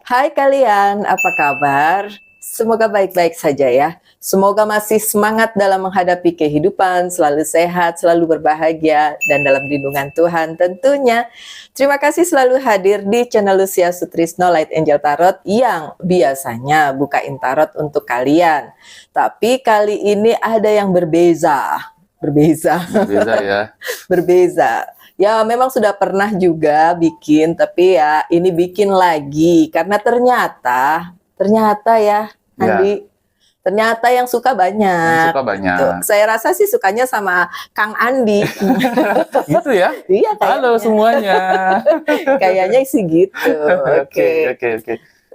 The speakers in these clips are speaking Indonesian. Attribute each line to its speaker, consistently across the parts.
Speaker 1: Hai kalian, apa kabar? Semoga baik-baik saja ya. Semoga masih semangat dalam menghadapi kehidupan, selalu sehat, selalu berbahagia, dan dalam lindungan Tuhan tentunya. Terima kasih selalu hadir di channel Lucia Sutrisno Light Angel Tarot yang biasanya bukain tarot untuk kalian. Tapi kali ini ada yang berbeza. Berbeza
Speaker 2: ya.
Speaker 1: berbeza. Ya memang sudah pernah juga bikin, tapi ya ini bikin lagi karena ternyata ya Andi, ternyata yang suka banyak.
Speaker 2: Yang suka banyak.
Speaker 1: Gitu. Saya rasa sih sukanya sama Kang Andi.
Speaker 2: Gitu ya?
Speaker 1: Iya kayaknya.
Speaker 2: Halo semuanya.
Speaker 1: Kayaknya sih gitu.
Speaker 2: Oke.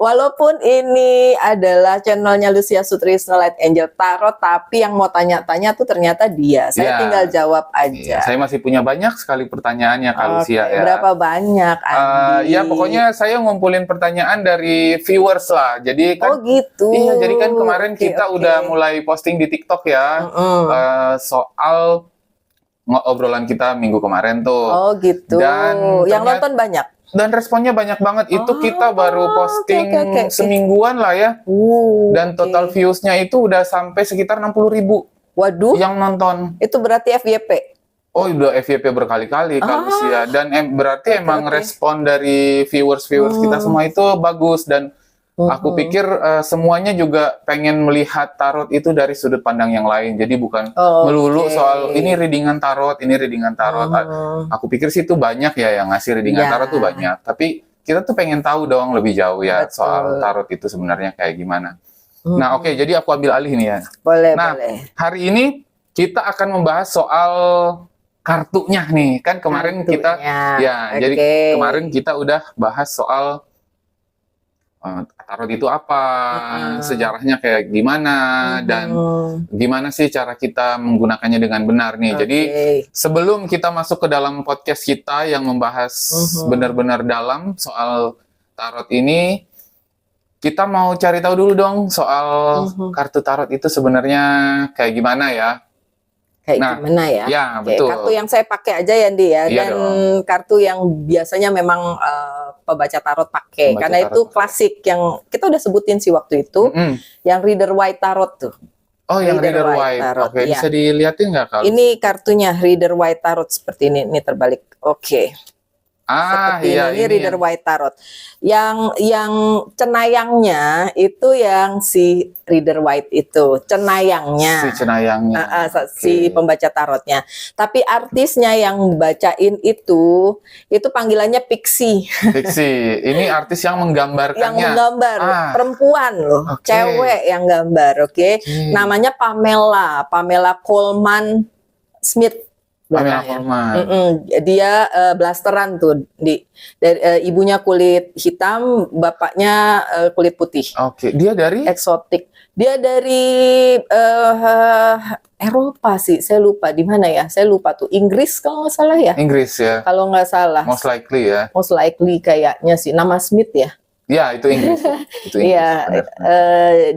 Speaker 1: Walaupun ini adalah channelnya Lucia Sutrisno Light Angel Tarot, tapi yang mau tanya-tanya tuh ternyata dia. Saya tinggal jawab aja.
Speaker 2: Saya masih punya banyak sekali pertanyaannya Kak Lucia ya.
Speaker 1: Berapa banyak, Andi?
Speaker 2: Ya pokoknya saya ngumpulin pertanyaan dari viewers lah. Jadi kan,
Speaker 1: oh gitu.
Speaker 2: Iya, jadi kan kemarin kita udah mulai posting di TikTok ya soal obrolan kita minggu kemarin tuh.
Speaker 1: Oh gitu. Dan yang nonton banyak.
Speaker 2: Dan responnya banyak banget. Itu kita baru posting semingguan lah ya. Dan total viewsnya itu udah sampai sekitar 60.000.
Speaker 1: Waduh.
Speaker 2: Yang nonton.
Speaker 1: Itu berarti FYP?
Speaker 2: Oh udah FYP berkali-kali Kak Lucia. Dan berarti emang respon dari viewers kita semua itu bagus. Dan aku pikir semuanya juga pengen melihat tarot itu dari sudut pandang yang lain. Jadi bukan melulu soal ini readingan tarot, ini readingan tarot. Aku pikir sih itu banyak ya yang ngasih readingan tarot tuh banyak. Tapi kita tuh pengen tahu dong lebih jauh ya soal tarot itu sebenarnya kayak gimana. Nah oke, jadi aku ambil alih nih ya.
Speaker 1: Boleh.
Speaker 2: Hari ini kita akan membahas soal kartunya nih. Kan kemarin kita jadi kemarin kita udah bahas soal tarot itu apa, sejarahnya kayak gimana, dan gimana sih cara kita menggunakannya dengan benar nih. Jadi sebelum kita masuk ke dalam podcast kita yang membahas benar-benar dalam soal tarot ini, kita mau cari tahu dulu dong soal kartu tarot itu sebenarnya kayak gimana ya.
Speaker 1: Gimana ya?
Speaker 2: Ya, betul.
Speaker 1: Kartu yang saya pakai aja ya, Andi ya. Dan kartu yang biasanya memang pembaca tarot pakai. Karena itu klasik yang kita udah sebutin sih waktu itu. Yang Reader White Tarot tuh.
Speaker 2: Oh, yang Reader White. Oke, bisa dilihatin nggak Kak?
Speaker 1: Ini kartunya Reader White Tarot seperti ini terbalik. Oke. Seperti ini Reader White Tarot. Yang cenayangnya itu yang si Reader White itu, cenayangnya. Si pembaca tarotnya. Tapi artisnya yang bacain itu panggilannya Pixie.
Speaker 2: Pixie. Ini artis yang menggambarkannya.
Speaker 1: Yang menggambar, perempuan loh, cewek yang gambar, Namanya Pamela Coleman Smith. Dia blasteran tuh dari ibunya kulit hitam, bapaknya kulit putih.
Speaker 2: Dia dari
Speaker 1: eksotik. Dia dari Eropa sih, saya lupa di mana ya. Saya lupa tuh, Inggris kalau nggak salah ya.
Speaker 2: Inggris ya.
Speaker 1: Kalau nggak salah.
Speaker 2: Most likely ya.
Speaker 1: Most likely kayaknya sih. Nama Smith ya.
Speaker 2: Ya itu Inggris.
Speaker 1: Iya.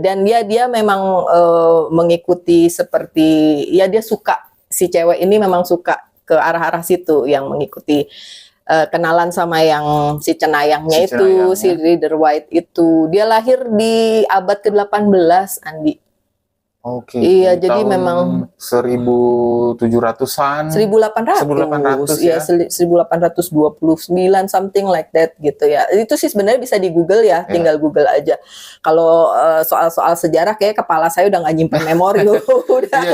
Speaker 1: Dan dia memang mengikuti seperti dia suka. Si cewek ini memang suka ke arah-arah situ, yang mengikuti kenalan sama yang si cenayangnya si Reader White itu. Dia lahir di abad ke-18, Andi. Iya, jadi memang
Speaker 2: 1700-an,
Speaker 1: 1800 ya, 1829 something like that gitu ya. Itu sih sebenarnya bisa di Google ya, tinggal Google aja. Kalau soal-soal sejarah kayak kepala saya udah nggak nyimpen memori.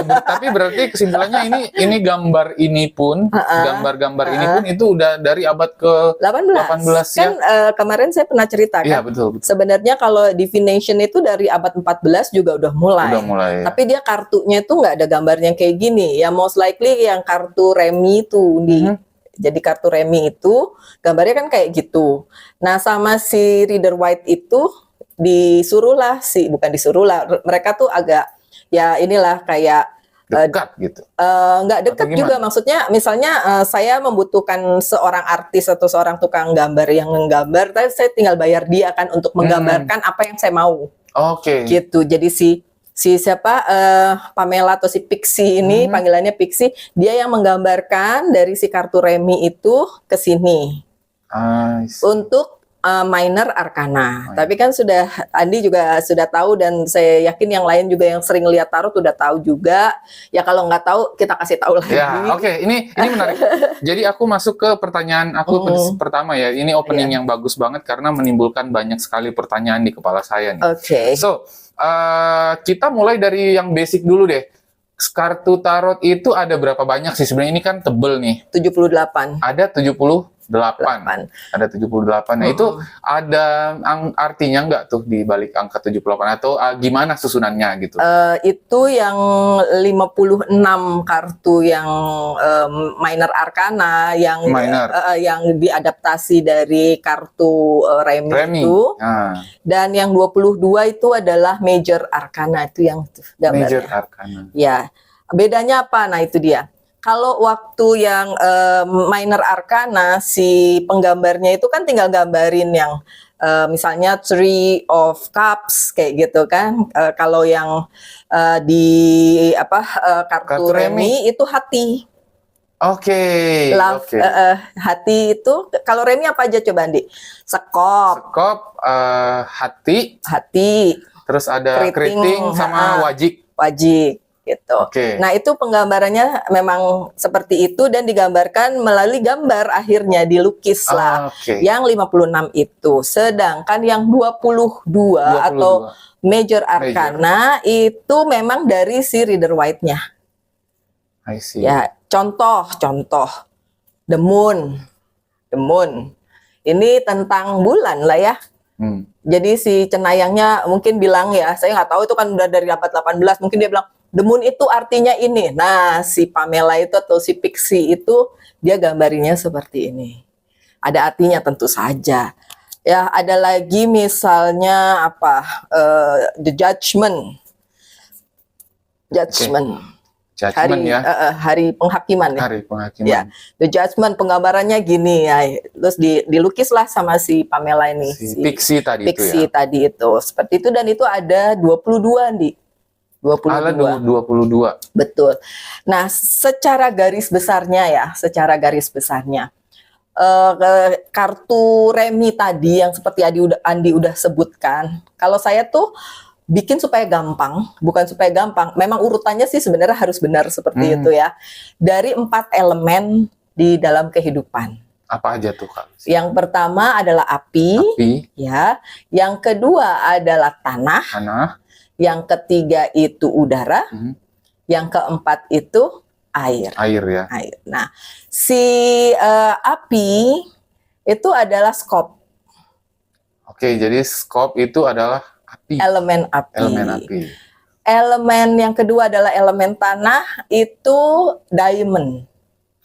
Speaker 2: Tapi berarti kesimpulannya ini gambar ini pun, gambar-gambar ini pun itu udah dari abad ke-18 ya.
Speaker 1: Kan kemarin saya pernah cerita kan.
Speaker 2: Iya, betul.
Speaker 1: Sebenarnya kalau divination itu dari abad 14 juga udah mulai. Tapi dia kartunya itu nggak ada gambarnya kayak gini. Ya most likely yang kartu remi itu jadi kartu remi itu gambarnya kan kayak gitu. Nah sama si Reader White itu mereka tuh agak kayak
Speaker 2: dekat gitu.
Speaker 1: Nggak dekat juga, maksudnya misalnya saya membutuhkan seorang artis atau seorang tukang gambar yang menggambar, tapi saya tinggal bayar dia kan untuk menggambarkan apa yang saya mau. Gitu. Jadi si siapa Pamela atau si Pixie ini, panggilannya Pixie, dia yang menggambarkan dari si kartu remi itu ke sini untuk minor arkana. Tapi kan Andi juga sudah tahu, dan saya yakin yang lain juga yang sering lihat tarot udah tahu juga. Ya kalau nggak tahu kita kasih tahu lagi.
Speaker 2: Ya, oke. Ini menarik. Jadi aku masuk ke pertanyaan aku pertama ya. Ini opening yang bagus banget karena menimbulkan banyak sekali pertanyaan di kepala saya nih.
Speaker 1: Oke.
Speaker 2: So, kita mulai dari yang basic dulu deh. Kartu tarot itu ada berapa banyak sih? Sebenarnya ini kan tebel nih.
Speaker 1: 78.
Speaker 2: Ada 78. Ada 78. Nah, itu ada artinya nggak tuh di balik angka 78 atau gimana susunannya gitu?
Speaker 1: Itu yang 56 kartu yang minor arkana yang diadaptasi dari kartu Remi itu. Dan yang 22 itu adalah major arkana, itu yang gambarnya.
Speaker 2: Major arkana.
Speaker 1: Ya. Bedanya apa? Nah, itu dia. Kalau waktu yang minor arkana, si penggambarnya itu kan tinggal gambarin yang misalnya Three of Cups kayak gitu kan. Kalau yang kartu Remi itu hati.
Speaker 2: Oke.
Speaker 1: Hati itu kalau Remi apa aja coba Andi? Sekop,
Speaker 2: hati. Terus ada keriting sama wajik.
Speaker 1: Gitu. Nah, itu penggambarannya memang seperti itu dan digambarkan melalui gambar, akhirnya dilukis lah. Yang 56 itu. Sedangkan yang 22 atau major arkana itu memang dari si Rider White-nya.
Speaker 2: I see.
Speaker 1: Ya, contoh The Moon. Ini tentang bulan lah ya. Jadi si cenayangnya mungkin bilang ya, saya nggak tahu itu kan udah dari abad 18, mungkin dia bilang The Moon itu artinya ini. Nah, si Pamela itu atau si Pixie itu dia gambarinya seperti ini. Ada artinya tentu saja. Ya, ada lagi misalnya The Judgment. Hari penghakiman ya.
Speaker 2: Hari penghakiman.
Speaker 1: Ya, The Judgment penggambarannya gini ya. Terus dilukislah sama si Pamela ini.
Speaker 2: Si Pixie tadi
Speaker 1: itu. Seperti itu, dan itu ada 22 nih.
Speaker 2: 22.
Speaker 1: Betul. Nah, secara garis besarnya kartu Remi tadi yang seperti Andi udah sebutkan, kalau saya tuh bikin supaya gampang, bukan supaya gampang. Memang urutannya sih sebenarnya harus benar seperti itu ya. Dari 4 elemen di dalam kehidupan.
Speaker 2: Apa aja tuh, Kak?
Speaker 1: Yang pertama adalah api. Ya. Yang kedua adalah tanah. Yang ketiga itu udara. Yang keempat itu air.
Speaker 2: Air ya.
Speaker 1: Air. Nah, si api itu adalah skop.
Speaker 2: Oke, jadi skop itu adalah api.
Speaker 1: Elemen api. Elemen yang kedua adalah elemen tanah, itu diamond.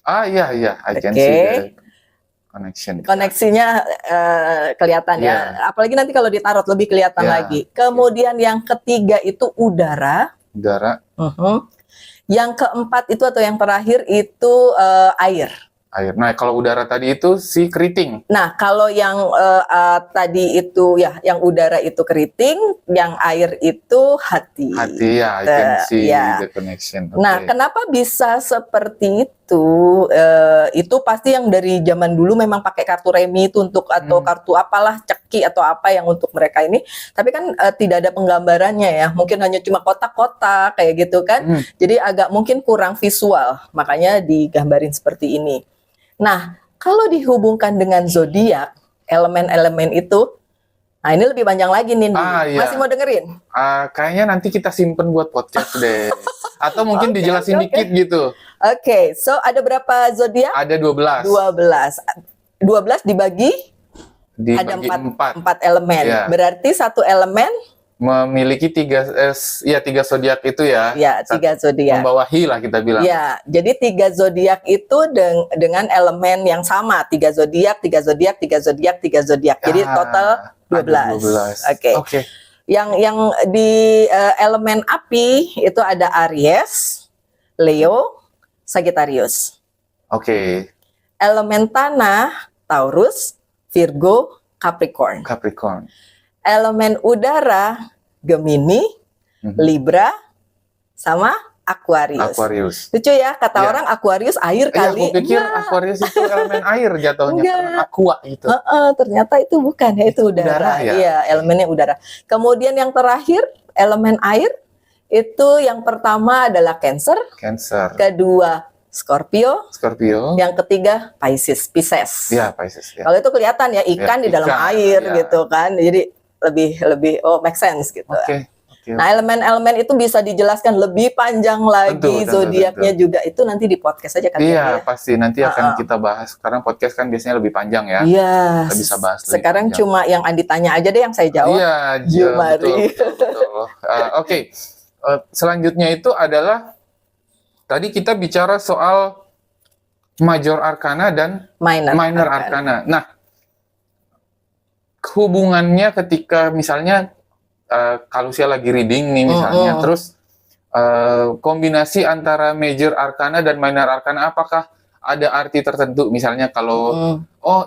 Speaker 2: Iya. I can see the connection.
Speaker 1: Koneksinya kelihatan ya. Apalagi nanti kalau ditaruh lebih kelihatan lagi. Kemudian yang ketiga itu udara. Yang keempat itu atau yang terakhir itu air.
Speaker 2: Nah, kalau udara tadi itu si keriting.
Speaker 1: Nah, kalau yang tadi itu ya, yang udara itu keriting, yang air itu hati.
Speaker 2: Hati ya, I can see the connection.
Speaker 1: Nah, kenapa bisa seperti itu? Itu pasti yang dari zaman dulu memang pakai kartu Remi itu untuk atau kartu apalah, ceki atau apa yang untuk mereka ini. Tapi kan tidak ada penggambarannya ya. Mungkin hanya cuma kotak-kotak kayak gitu kan. Jadi agak mungkin kurang visual. Makanya digambarin seperti ini. Nah, kalau dihubungkan dengan zodiak, elemen-elemen itu, nah ini lebih panjang lagi nih. Masih mau dengerin?
Speaker 2: Kayaknya nanti kita simpen buat podcast deh. Atau mungkin dijelasin dikit gitu.
Speaker 1: So ada berapa zodiak?
Speaker 2: Ada 12.
Speaker 1: 12 dibagi ada 4 elemen. Berarti satu elemen
Speaker 2: memiliki 3 zodiak itu ya.
Speaker 1: Ya, 3 zodiak.
Speaker 2: Membawahi lah kita bilang.
Speaker 1: Ya, jadi 3 zodiak itu dengan elemen yang sama, 3 zodiak. Jadi total 12. Oke. Yang di elemen api itu ada Aries, Leo, Sagittarius.
Speaker 2: Oke.
Speaker 1: Elemen tanah Taurus, Virgo, Capricorn. Elemen udara Gemini, Libra, sama Aquarius. Lucu ya, kata orang Aquarius air kali.
Speaker 2: Aku pikir Aquarius itu elemen air jatuhnya, karena aqua gitu.
Speaker 1: Ternyata itu bukan, ya, itu udara. Iya, elemennya udara. Kemudian yang terakhir, elemen air, itu yang pertama adalah Cancer. Kedua, Scorpio. Yang ketiga, Pisces.
Speaker 2: Iya, Pisces. Ya.
Speaker 1: Kalau itu kelihatan ya, ikan di dalam air gitu kan. Jadi lebih make sense gitu. Nah, elemen-elemen itu bisa dijelaskan lebih panjang lagi, zodiaknya juga itu nanti di podcast aja kan.
Speaker 2: Iya, pasti nanti akan kita bahas. Karena podcast kan biasanya lebih panjang ya.
Speaker 1: Iya.
Speaker 2: Kita bisa bahas.
Speaker 1: Sekarang cuma yang Andi tanya aja deh yang saya jawab.
Speaker 2: Iya, betul. Oke. Selanjutnya itu adalah tadi kita bicara soal major arcana dan minor arcana. Nah, hubungannya ketika misalnya kalau saya lagi reading nih misalnya, terus kombinasi antara major arcana dan minor arcana, apakah ada arti tertentu? Misalnya kalau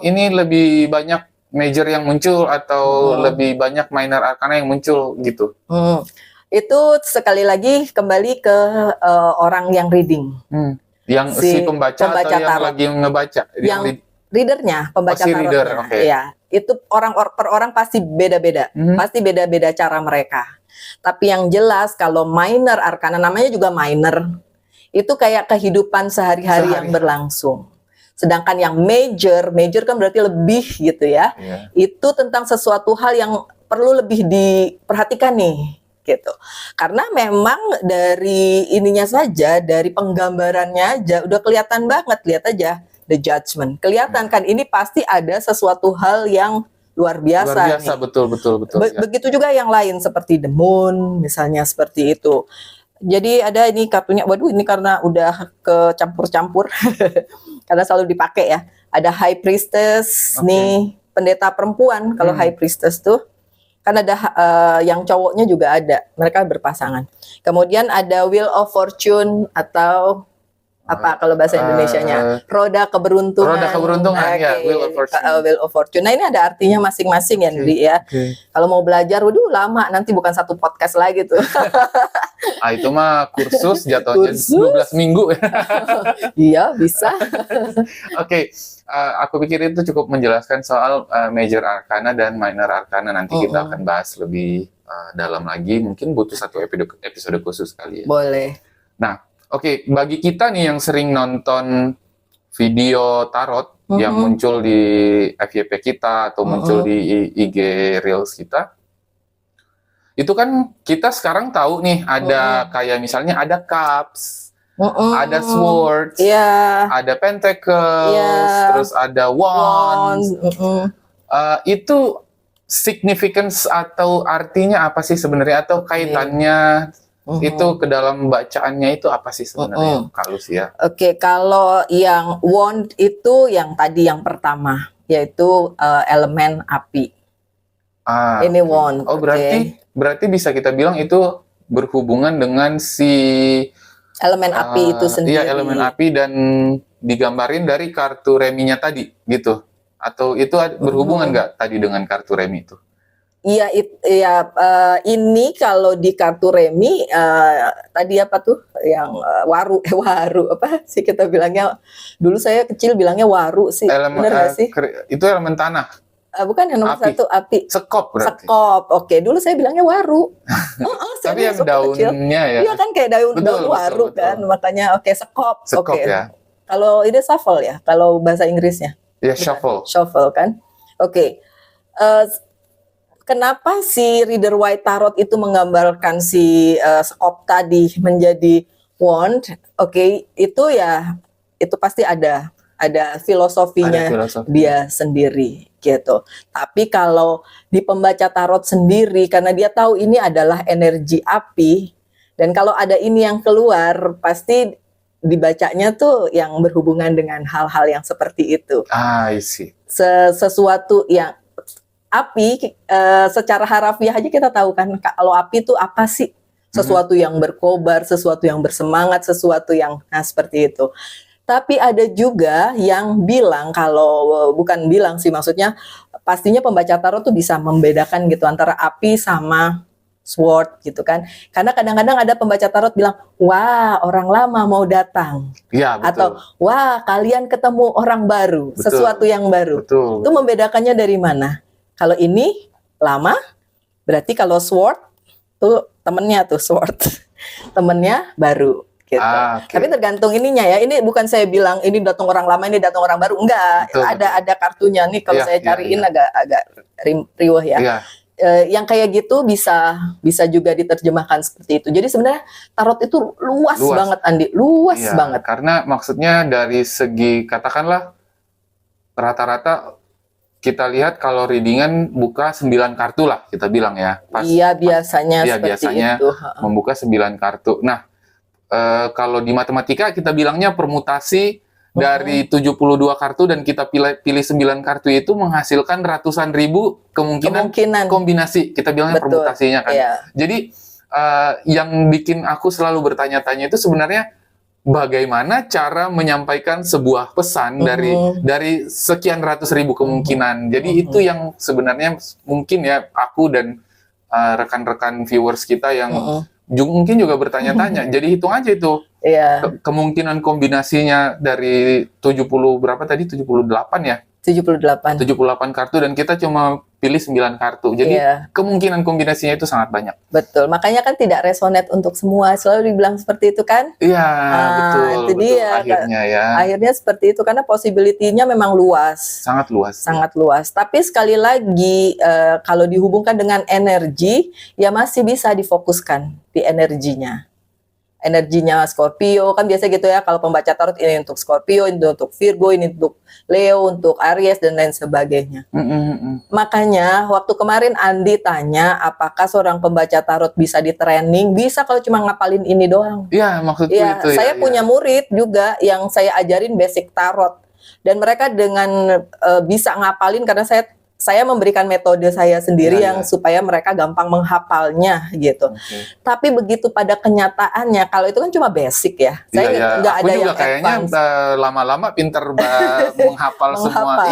Speaker 2: ini lebih banyak major yang muncul atau lebih banyak minor arcana yang muncul gitu.
Speaker 1: Itu sekali lagi kembali ke orang yang reading.
Speaker 2: Yang si pembaca atau yang lagi ngebaca?
Speaker 1: Yang readernya, pembaca tarotnya. Iya. Itu per orang pasti beda-beda. Pasti beda-beda cara mereka. Tapi yang jelas kalau minor arcana, namanya juga minor, itu kayak kehidupan sehari-hari yang berlangsung. Sedangkan yang major kan berarti lebih gitu ya. Itu tentang sesuatu hal yang perlu lebih diperhatikan nih gitu. Karena memang dari ininya saja, dari penggambarannya aja udah kelihatan banget, lihat aja. The Judgment. Kelihatan kan ini pasti ada sesuatu hal yang luar biasa.
Speaker 2: Luar biasa, betul.
Speaker 1: Begitu juga yang lain seperti The Moon, misalnya seperti itu. Jadi ada ini kartunya, waduh ini karena udah kecampur-campur, karena selalu dipakai ya. Ada High Priestess, nih pendeta perempuan kalau High Priestess tuh. Kan ada yang cowoknya juga ada, mereka berpasangan. Kemudian ada Wheel of Fortune atau apa kalau bahasa Indonesianya, roda keberuntungan.
Speaker 2: Ya, Wheel of Fortune.
Speaker 1: Wheel of Fortune. Nah, ini ada artinya masing-masing ya, Dri ya. Kalau mau belajar, waduh lama, nanti bukan satu podcast lagi tuh.
Speaker 2: Itu mah kursus jatuhnya 12 minggu.
Speaker 1: Iya, bisa.
Speaker 2: Aku pikir itu cukup menjelaskan soal major arcana dan minor arcana. Nanti kita akan bahas lebih dalam lagi. Mungkin butuh satu episode khusus kali ya.
Speaker 1: Boleh.
Speaker 2: Nah, bagi kita nih yang sering nonton video tarot yang muncul di FYP kita atau muncul di IG Reels kita, itu kan kita sekarang tahu nih ada kayak misalnya ada cups, ada swords, ada pentacles, terus ada wands. Itu significance atau artinya apa sih sebenarnya, atau kaitannya itu ke dalam bacaannya itu apa sih sebenarnya, Kak Lucia?
Speaker 1: Kalau yang wand itu yang tadi yang pertama, yaitu elemen api. Ini wand.
Speaker 2: Berarti bisa kita bilang itu berhubungan dengan si
Speaker 1: elemen api itu sendiri.
Speaker 2: Iya, elemen api, dan digambarin dari kartu reminya tadi gitu. Atau itu berhubungan nggak tadi dengan kartu remi itu?
Speaker 1: Iya, ini kalau di kartu remi tadi apa tuh yang waru apa sih kita bilangnya? Dulu saya kecil bilangnya waru sih. Bener nggak sih?
Speaker 2: Itu elemen tanah.
Speaker 1: Bukan yang nomor satu, api.
Speaker 2: Sekop berarti.
Speaker 1: Sekop. Dulu saya bilangnya waru.
Speaker 2: Tapi yang daunnya ya.
Speaker 1: Iya kan kayak daun waru kan. Makanya sekop.
Speaker 2: Sekop ya.
Speaker 1: Kalau ini shuffle ya, kalau bahasa Inggrisnya.
Speaker 2: Ya, shuffle.
Speaker 1: Shuffle kan. Kenapa si Rider Waite Tarot itu menggambarkan si sekop tadi menjadi wand? Itu pasti ada filosofinya, dia sendiri gitu. Tapi kalau di pembaca tarot sendiri, karena dia tahu ini adalah energi api, dan kalau ada ini yang keluar, pasti dibacanya tuh yang berhubungan dengan hal-hal yang seperti itu.
Speaker 2: I see.
Speaker 1: Sesuatu yang api, secara harafiah aja kita tahu kan, kalau api itu apa sih? Sesuatu yang berkobar, sesuatu yang bersemangat, sesuatu yang seperti itu. Tapi ada juga yang bilang, kalau bukan bilang sih, maksudnya pastinya pembaca tarot tuh bisa membedakan gitu antara api sama sword gitu kan. Karena kadang-kadang ada pembaca tarot bilang, wah orang lama mau datang.
Speaker 2: Iya, betul.
Speaker 1: Atau wah kalian ketemu orang baru,
Speaker 2: Betul.
Speaker 1: sesuatu yang baru.
Speaker 2: Betul.
Speaker 1: Itu membedakannya dari mana? Kalau ini lama, berarti kalau sword tuh temennya tuh sword, temennya baru. Gitu.
Speaker 2: Okay.
Speaker 1: Tapi tergantung ininya ya. Ini bukan saya bilang ini datang orang lama, ini datang orang baru. Enggak.
Speaker 2: Betul,
Speaker 1: ada kartunya nih. Kalau saya cariin agak riuh ya.
Speaker 2: Iya.
Speaker 1: Yang kayak gitu bisa juga diterjemahkan seperti itu. Jadi sebenarnya tarot itu luas banget, Andi. Luas banget.
Speaker 2: Karena maksudnya dari segi katakanlah rata-rata kita lihat kalau readingan buka 9 kartu lah kita bilang ya.
Speaker 1: Iya biasanya seperti
Speaker 2: biasanya
Speaker 1: itu.
Speaker 2: Membuka 9 kartu. Nah, kalau di matematika kita bilangnya permutasi dari 72 kartu dan kita pilih 9 kartu itu menghasilkan ratusan ribu kemungkinan kombinasi. Kita bilangnya permutasinya kan.
Speaker 1: Iya.
Speaker 2: Jadi yang bikin aku selalu bertanya-tanya itu sebenarnya bagaimana cara menyampaikan sebuah pesan dari sekian ratus ribu kemungkinan. Jadi itu yang sebenarnya mungkin ya aku dan rekan-rekan viewers kita yang mungkin juga bertanya-tanya. Jadi hitung aja itu. Kemungkinan kombinasinya dari 70 berapa tadi? 78 ya? 78 kartu dan kita cuma pilih 9 kartu. Jadi kemungkinan kombinasinya itu sangat banyak.
Speaker 1: Betul. Makanya kan tidak resonate untuk semua. Selalu dibilang seperti itu kan?
Speaker 2: Iya, betul.
Speaker 1: Itu dia.
Speaker 2: Akhirnya ya.
Speaker 1: Akhirnya seperti itu karena possibility-nya memang luas.
Speaker 2: Sangat luas.
Speaker 1: Sangat luas. Tapi sekali lagi kalau dihubungkan dengan energi, ya masih bisa difokuskan di energinya. Energinya Scorpio kan biasa gitu ya, kalau pembaca tarot ini untuk Scorpio, ini untuk Virgo, ini untuk Leo, untuk Aries dan lain sebagainya. Makanya waktu kemarin Andi tanya apakah seorang pembaca tarot bisa di training, bisa kalau cuma ngapalin ini doang.
Speaker 2: Iya, maksudku itu.
Speaker 1: Saya punya murid juga yang saya ajarin basic tarot dan mereka dengan bisa ngapalin karena saya memberikan metode saya sendiri yang supaya mereka gampang menghafalnya gitu. Tapi begitu pada kenyataannya, kalau itu kan cuma basic ya. Saya nggak ada yang
Speaker 2: kayaknya lama-lama pinter menghafal semua.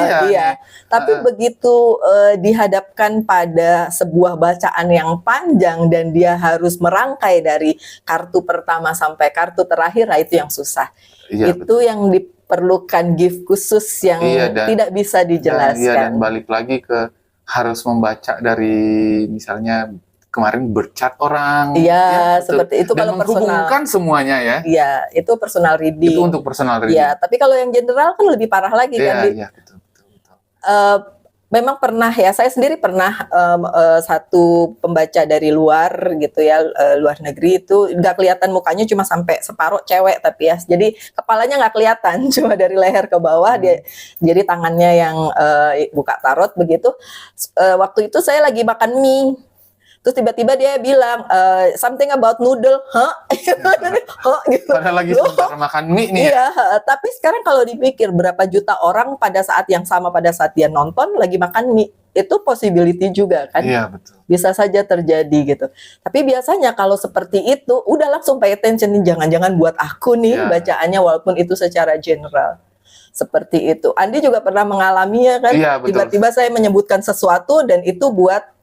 Speaker 1: Tapi begitu dihadapkan pada sebuah bacaan yang panjang dan dia harus merangkai dari kartu pertama sampai kartu terakhir, nah itu yang susah. Itu yang diperlukan gift khusus yang tidak bisa dijelaskan.
Speaker 2: Dan balik lagi ke harus membaca dari misalnya kemarin bercat orang.
Speaker 1: Seperti itu. Dan
Speaker 2: kalau menghubungkan semuanya ya.
Speaker 1: Iya, itu personal reading.
Speaker 2: Itu untuk personal reading.
Speaker 1: Iya, tapi kalau yang general kan lebih parah lagi kan.
Speaker 2: Iya, betul.
Speaker 1: Memang pernah ya, saya sendiri pernah satu pembaca dari luar gitu ya, luar negeri itu nggak kelihatan mukanya, cuma sampai separuh, cewek tapi ya, jadi kepalanya nggak kelihatan, cuma dari leher ke bawah dia, jadi tangannya yang buka tarot begitu. Waktu itu saya lagi makan mie. Terus tiba-tiba dia bilang something about noodle,
Speaker 2: gitu. Padahal lagi sebentar makan mie nih.
Speaker 1: Iya, tapi sekarang kalau dipikir berapa juta orang pada saat yang sama pada saat dia nonton lagi makan mie, itu possibility juga kan?
Speaker 2: Iya, betul.
Speaker 1: Bisa saja terjadi gitu. Tapi biasanya kalau seperti itu udah langsung pay attention nih, jangan-jangan buat aku nih bacaannya walaupun itu secara general. Seperti itu. Andi juga pernah mengalaminya kan? Tiba-tiba saya menyebutkan sesuatu dan itu buat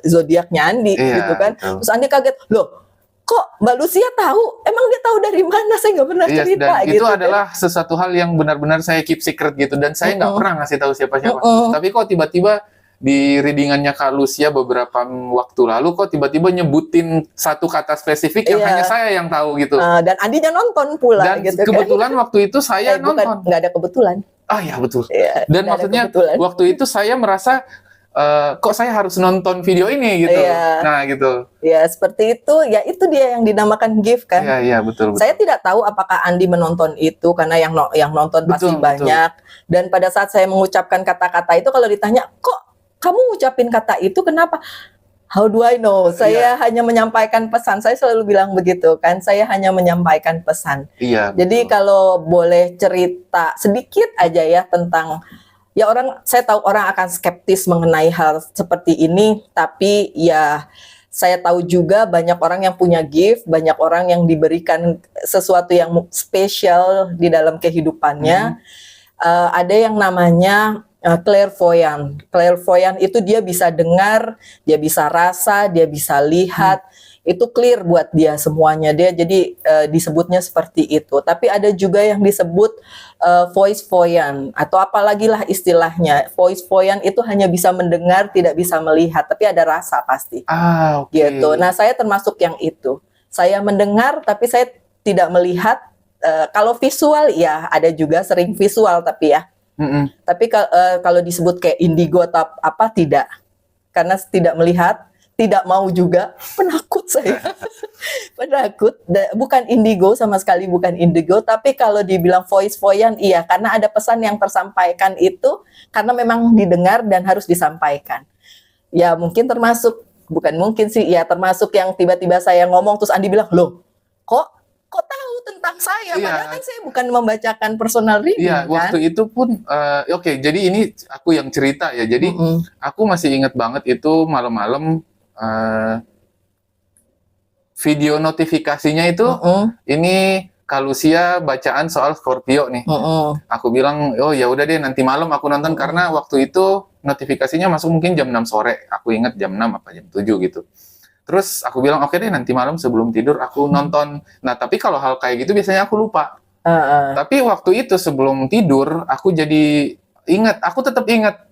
Speaker 1: zodiaknya Andi gitu kan. Betul. Terus Andi kaget, loh kok Mbak Lucia tahu? Emang dia tahu dari mana? Saya nggak pernah cerita.
Speaker 2: Dan
Speaker 1: gitu,
Speaker 2: itu adalah sesuatu hal yang benar-benar saya keep secret gitu, dan saya nggak pernah ngasih tahu siapa-siapa. Tapi kok tiba-tiba di readingannya Kak Lucia beberapa waktu lalu kok tiba-tiba nyebutin satu kata spesifik yang hanya saya yang tahu gitu.
Speaker 1: Dan Andinya nonton pula.
Speaker 2: Dan
Speaker 1: gitu
Speaker 2: kebetulan
Speaker 1: kan?
Speaker 2: waktu itu saya nonton.
Speaker 1: Nggak ada kebetulan.
Speaker 2: Ya betul. Dan maksudnya waktu itu saya merasa kok saya harus nonton video ini gitu. Nah gitu.
Speaker 1: Ya seperti itu. Ya itu dia yang dinamakan gift kan.
Speaker 2: Iya betul.
Speaker 1: Saya tidak tahu apakah Andi menonton itu karena yang nonton pasti banyak. Dan pada saat saya mengucapkan kata-kata itu, kalau ditanya kok kamu ngucapin kata itu kenapa? How do I know? Saya hanya menyampaikan pesan. Saya selalu bilang begitu kan. Saya hanya menyampaikan pesan. Jadi kalau boleh cerita sedikit aja ya tentang, ya saya tahu orang akan skeptis mengenai hal seperti ini, tapi ya saya tahu juga banyak orang yang punya gift, banyak orang yang diberikan sesuatu yang spesial di dalam kehidupannya. Ada yang namanya Clairvoyant. Clairvoyant itu dia bisa dengar, dia bisa rasa, dia bisa lihat. Itu clear buat dia semuanya. Dia jadi disebutnya seperti itu. Tapi ada juga yang disebut voice voyant atau apalagi lah istilahnya. Voice voyant itu hanya bisa mendengar, tidak bisa melihat, tapi ada rasa pasti. Gitu. Nah, saya termasuk yang itu. Saya mendengar tapi saya tidak melihat. Kalau visual ya ada juga sering visual tapi ya. Tapi kalau disebut kayak indigo atau apa tidak, karena tidak melihat, tidak mau juga, penakut saya, penakut. Bukan indigo sama sekali, bukan indigo. Tapi kalau dibilang voice voyant, iya, karena ada pesan yang tersampaikan itu karena memang didengar dan harus disampaikan. Ya mungkin termasuk, bukan mungkin sih, ya termasuk yang tiba-tiba saya ngomong terus Andi bilang, loh, kok tahu tentang saya? Padahal kan saya bukan membacakan personal reading.
Speaker 2: Iya, waktu itu pun oke, jadi ini aku yang cerita ya. Jadi aku masih ingat banget itu malam-malam video notifikasinya itu ini Kalusia bacaan soal Scorpio nih. Aku bilang, oh ya udah deh nanti malam aku nonton karena waktu itu notifikasinya masuk mungkin jam 6 sore. Aku ingat jam 6 apa jam 7 gitu. Terus aku bilang, oke deh nanti malam sebelum tidur aku nonton. Nah, tapi kalau hal kayak gitu biasanya aku lupa. Tapi waktu itu sebelum tidur, aku jadi ingat, aku tetap ingat.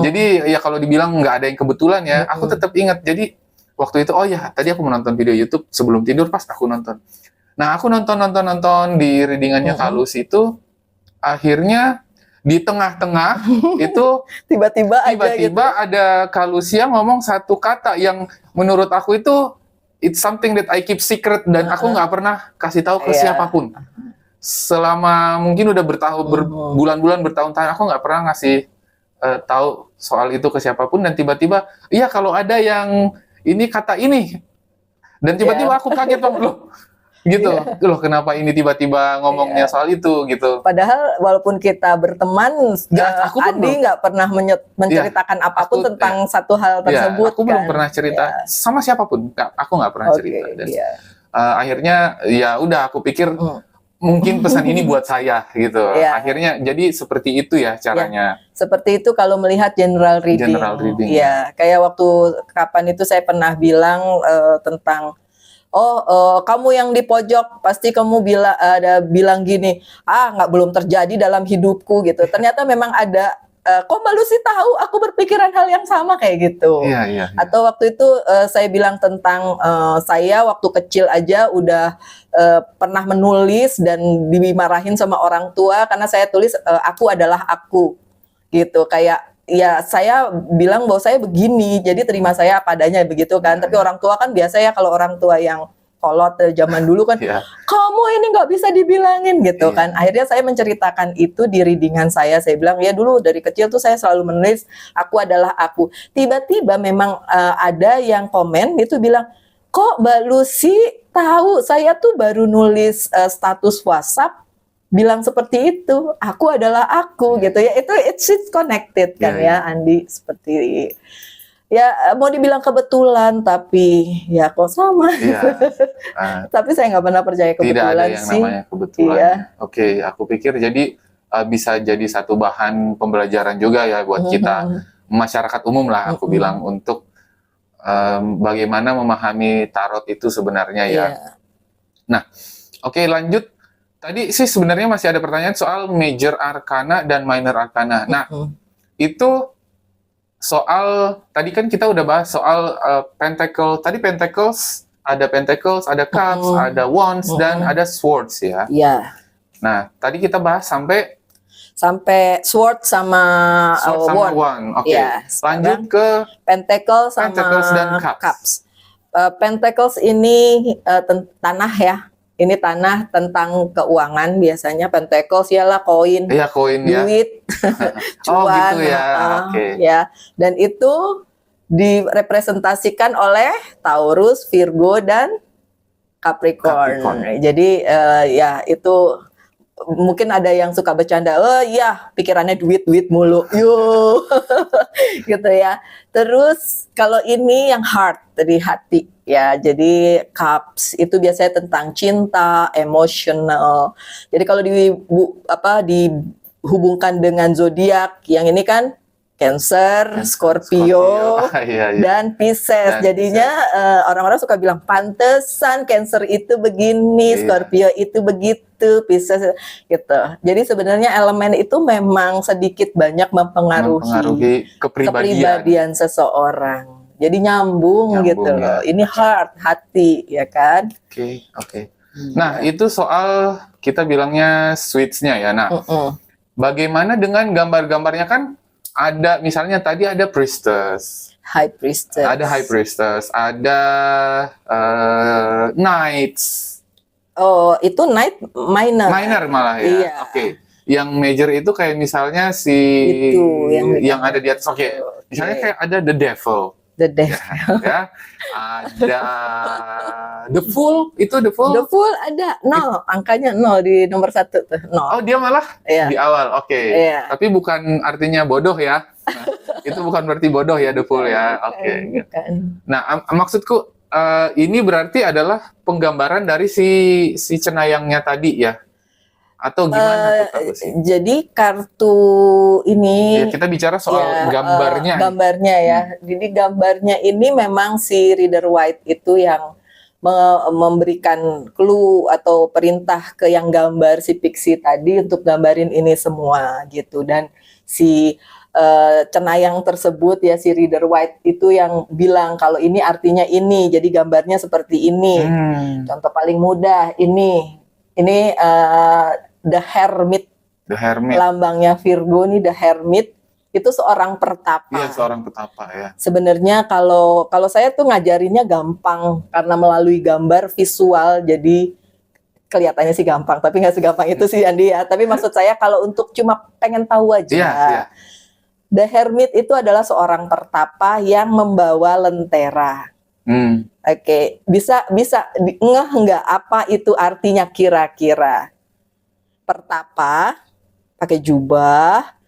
Speaker 2: Jadi ya kalau dibilang nggak ada yang kebetulan ya, aku tetap ingat. Jadi waktu itu, oh ya tadi aku menonton video YouTube sebelum tidur pas aku nonton. Nah, aku nonton di readingannya Kalus itu, akhirnya di tengah-tengah itu tiba-tiba ada Kalusia ngomong satu kata yang menurut aku itu it's something that I keep secret dan aku nggak pernah kasih tahu ke siapapun. Selama mungkin udah berbulan-bulan bertahun-tahun aku nggak pernah ngasih tahu soal itu ke siapapun dan tiba-tiba iya kalau ada yang ini kata ini dan tiba-tiba aku kaget banget loh. Gitu loh, kenapa ini tiba-tiba ngomongnya soal itu gitu.
Speaker 1: Padahal walaupun kita berteman, Andi nggak pernah menceritakan apapun tentang satu hal tersebut.
Speaker 2: Aku belum pernah cerita sama siapapun. Aku nggak pernah cerita. Dan akhirnya ya udah aku pikir mungkin pesan ini buat saya gitu. Akhirnya jadi seperti itu ya caranya.
Speaker 1: Seperti itu kalau melihat general reading. Ya, kayak waktu kapan itu saya pernah bilang tentang kamu yang di pojok pasti kamu bilang gini, belum terjadi dalam hidupku gitu. Ternyata memang ada. Kok Mbak Lucy tahu aku berpikiran hal yang sama kayak gitu. Atau waktu itu saya bilang tentang saya waktu kecil aja udah pernah menulis dan dimarahin sama orang tua karena saya tulis aku adalah aku gitu. Kayak ya saya bilang bahwa saya begini, jadi terima saya apa adanya begitu kan. Tapi orang tua kan biasa ya kalau orang tua yang kolot zaman dulu kan, kamu ini nggak bisa dibilangin gitu kan. Akhirnya saya menceritakan itu di readingan saya bilang ya dulu dari kecil tuh saya selalu menulis aku adalah aku. Tiba-tiba memang ada yang komen itu bilang, kok Mbak Lucy tahu saya tuh baru nulis status WhatsApp bilang seperti itu, aku adalah aku gitu ya. Itu it's connected kan Andi, seperti ya mau dibilang kebetulan tapi ya kok sama. Tapi saya nggak pernah percaya kebetulan.
Speaker 2: Tidak ada yang namanya kebetulan. Oke, aku pikir jadi bisa jadi satu bahan pembelajaran juga ya buat kita masyarakat umum lah aku bilang untuk bagaimana memahami tarot itu sebenarnya ya. Nah, oke, lanjut. Tadi sih sebenarnya masih ada pertanyaan soal major arcana dan minor arcana. Nah, itu soal tadi kan kita udah bahas soal pentacle. Tadi pentacles, ada cups, ada wands dan ada swords ya. Nah, tadi kita bahas sampai
Speaker 1: sword sama
Speaker 2: wand. Oke. Lanjut ke
Speaker 1: pentacle
Speaker 2: dan cups.
Speaker 1: Pentacles ini tanah ya. Ini tanah tentang keuangan biasanya. Pentacles ialah koin, duit, cuan,
Speaker 2: gitu ya.
Speaker 1: Ya. Dan itu direpresentasikan oleh Taurus, Virgo, dan Capricorn. Jadi ya itu mungkin ada yang suka bercanda, pikirannya duit mulu, gitu ya. Terus kalau ini yang heart, dari hati ya. Jadi cups itu biasanya tentang cinta, emosional. Jadi kalau dihubungkan dengan zodiak. Yang ini kan Cancer, Scorpio, dan Pisces. Jadinya orang-orang suka bilang pantesan Cancer itu begini, Scorpio itu begitu, Pisces gitu. Jadi sebenarnya elemen itu memang sedikit banyak mempengaruhi kepribadian seseorang. Jadi nyambung gitu loh. Ini heart, hati, ya kan?
Speaker 2: Oke. Nah, itu soal kita bilangnya switch-nya ya. Nah, bagaimana dengan gambar-gambarnya kan? Ada misalnya tadi ada priestess,
Speaker 1: high priestess,
Speaker 2: ada knights.
Speaker 1: Oh, itu knight minor.
Speaker 2: Minor malah ya.
Speaker 1: Iya.
Speaker 2: Oke. Yang major itu kayak misalnya si
Speaker 1: itu,
Speaker 2: yang ada di atas. Oke. Misalnya kayak ada the devil.
Speaker 1: The devil.
Speaker 2: Ya. Ada the fool, itu the fool.
Speaker 1: The fool ada 0, angkanya 0 di nomor 1 tuh, 0.
Speaker 2: Oh, dia malah di awal. Oke. Tapi bukan artinya bodoh ya. Nah, itu bukan berarti bodoh ya the fool ya. Oke. Nah, maksudku ini berarti adalah penggambaran dari si cenayangnya tadi ya. Atau gimana?
Speaker 1: Jadi kartu ini
Speaker 2: ya, kita bicara soal gambarnya.
Speaker 1: Gambarnya ya. Jadi gambarnya ini memang si Rider White itu yang memberikan clue atau perintah ke yang gambar si Pixie tadi untuk gambarin ini semua gitu. Dan si cenayang tersebut ya, si Rider White itu yang bilang kalau ini artinya ini, jadi gambarnya seperti ini. Contoh paling mudah ini The Hermit. Lambangnya Virgo nih, The Hermit itu seorang pertapa.
Speaker 2: Iya, seorang petapa ya.
Speaker 1: Sebenarnya kalau saya tuh ngajarinnya gampang karena melalui gambar visual, jadi kelihatannya sih gampang, tapi nggak segampang itu sih Andi ya. Tapi maksud saya kalau untuk cuma pengen tahu aja. The Hermit itu adalah seorang pertapa yang membawa lentera. Oke, bisa ngeh nggak apa itu artinya kira-kira? Pertapa, pakai jubah,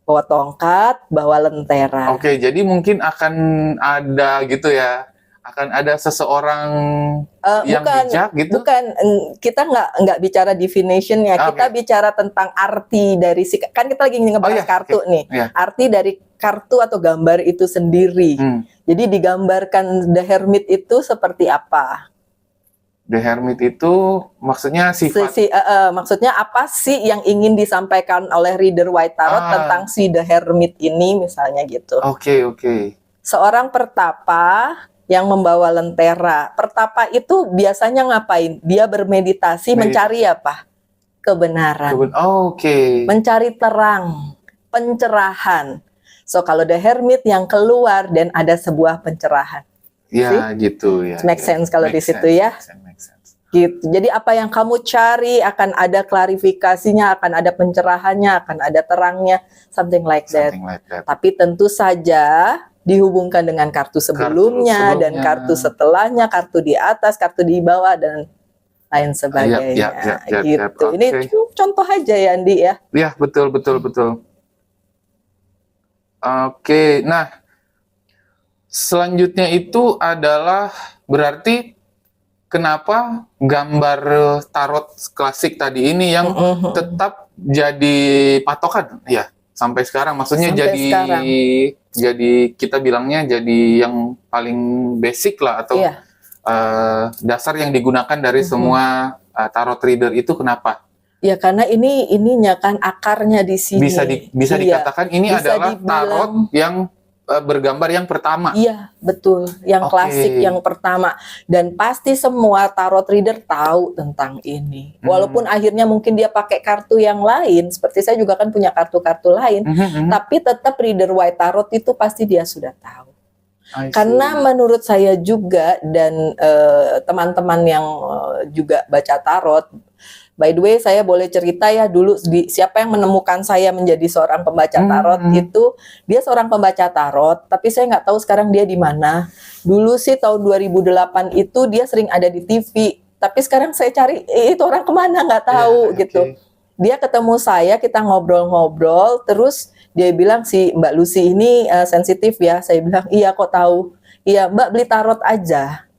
Speaker 1: bawa tongkat, bawa lentera.
Speaker 2: Oke, jadi mungkin akan ada gitu ya, akan ada seseorang yang bijak gitu?
Speaker 1: Bukan, kita nggak bicara definition ya, kita bicara tentang arti dari kan kita lagi ngebahas kartu nih, arti dari kartu atau gambar itu sendiri. Jadi digambarkan The Hermit itu seperti apa?
Speaker 2: The Hermit itu maksudnya sifat.
Speaker 1: Maksudnya apa sih yang ingin disampaikan oleh Rider White Tarot tentang si The Hermit ini misalnya gitu.
Speaker 2: Oke.
Speaker 1: Seorang pertapa yang membawa lentera. Pertapa itu biasanya ngapain? Dia bermeditasi mencari apa? Kebenaran. Mencari terang, pencerahan. So kalau The Hermit yang keluar dan ada sebuah pencerahan.
Speaker 2: Ya, gitu ya.
Speaker 1: Make sense kalau di situ ya. Gitu. Jadi apa yang kamu cari akan ada klarifikasinya, akan ada pencerahannya, akan ada terangnya, something like that. Tapi tentu saja dihubungkan dengan kartu sebelumnya dan kartu setelahnya, kartu di atas, kartu di bawah dan lain sebagainya. Gitu. Ini contoh aja ya Andi ya.
Speaker 2: Iya, betul. Oke, nah selanjutnya itu adalah berarti kenapa gambar tarot klasik tadi ini yang tetap jadi patokan ya sampai sekarang, maksudnya jadi kita bilangnya jadi yang paling basic lah atau dasar yang digunakan dari semua tarot reader itu kenapa?
Speaker 1: Ya karena ininya kan akarnya di sini.
Speaker 2: Bisa dikatakan ini adalah tarot yang bergambar yang pertama.
Speaker 1: Iya, betul. Yang klasik yang pertama. Dan pasti semua tarot reader tahu tentang ini. Walaupun akhirnya mungkin dia pakai kartu yang lain, seperti saya juga kan punya kartu-kartu lain, tapi tetap Rider White Tarot itu pasti dia sudah tahu. Karena menurut saya juga dan teman-teman yang juga baca tarot, by the way, saya boleh cerita ya dulu siapa yang menemukan saya menjadi seorang pembaca tarot itu dia seorang pembaca tarot, tapi saya nggak tahu sekarang dia di mana. Dulu sih tahun 2008 itu dia sering ada di TV, tapi sekarang saya cari itu orang kemana nggak tahu gitu. Dia ketemu saya, kita ngobrol-ngobrol, terus dia bilang si Mbak Lucy ini sensitif ya. Saya bilang iya kok tahu. Iya Mbak beli tarot aja.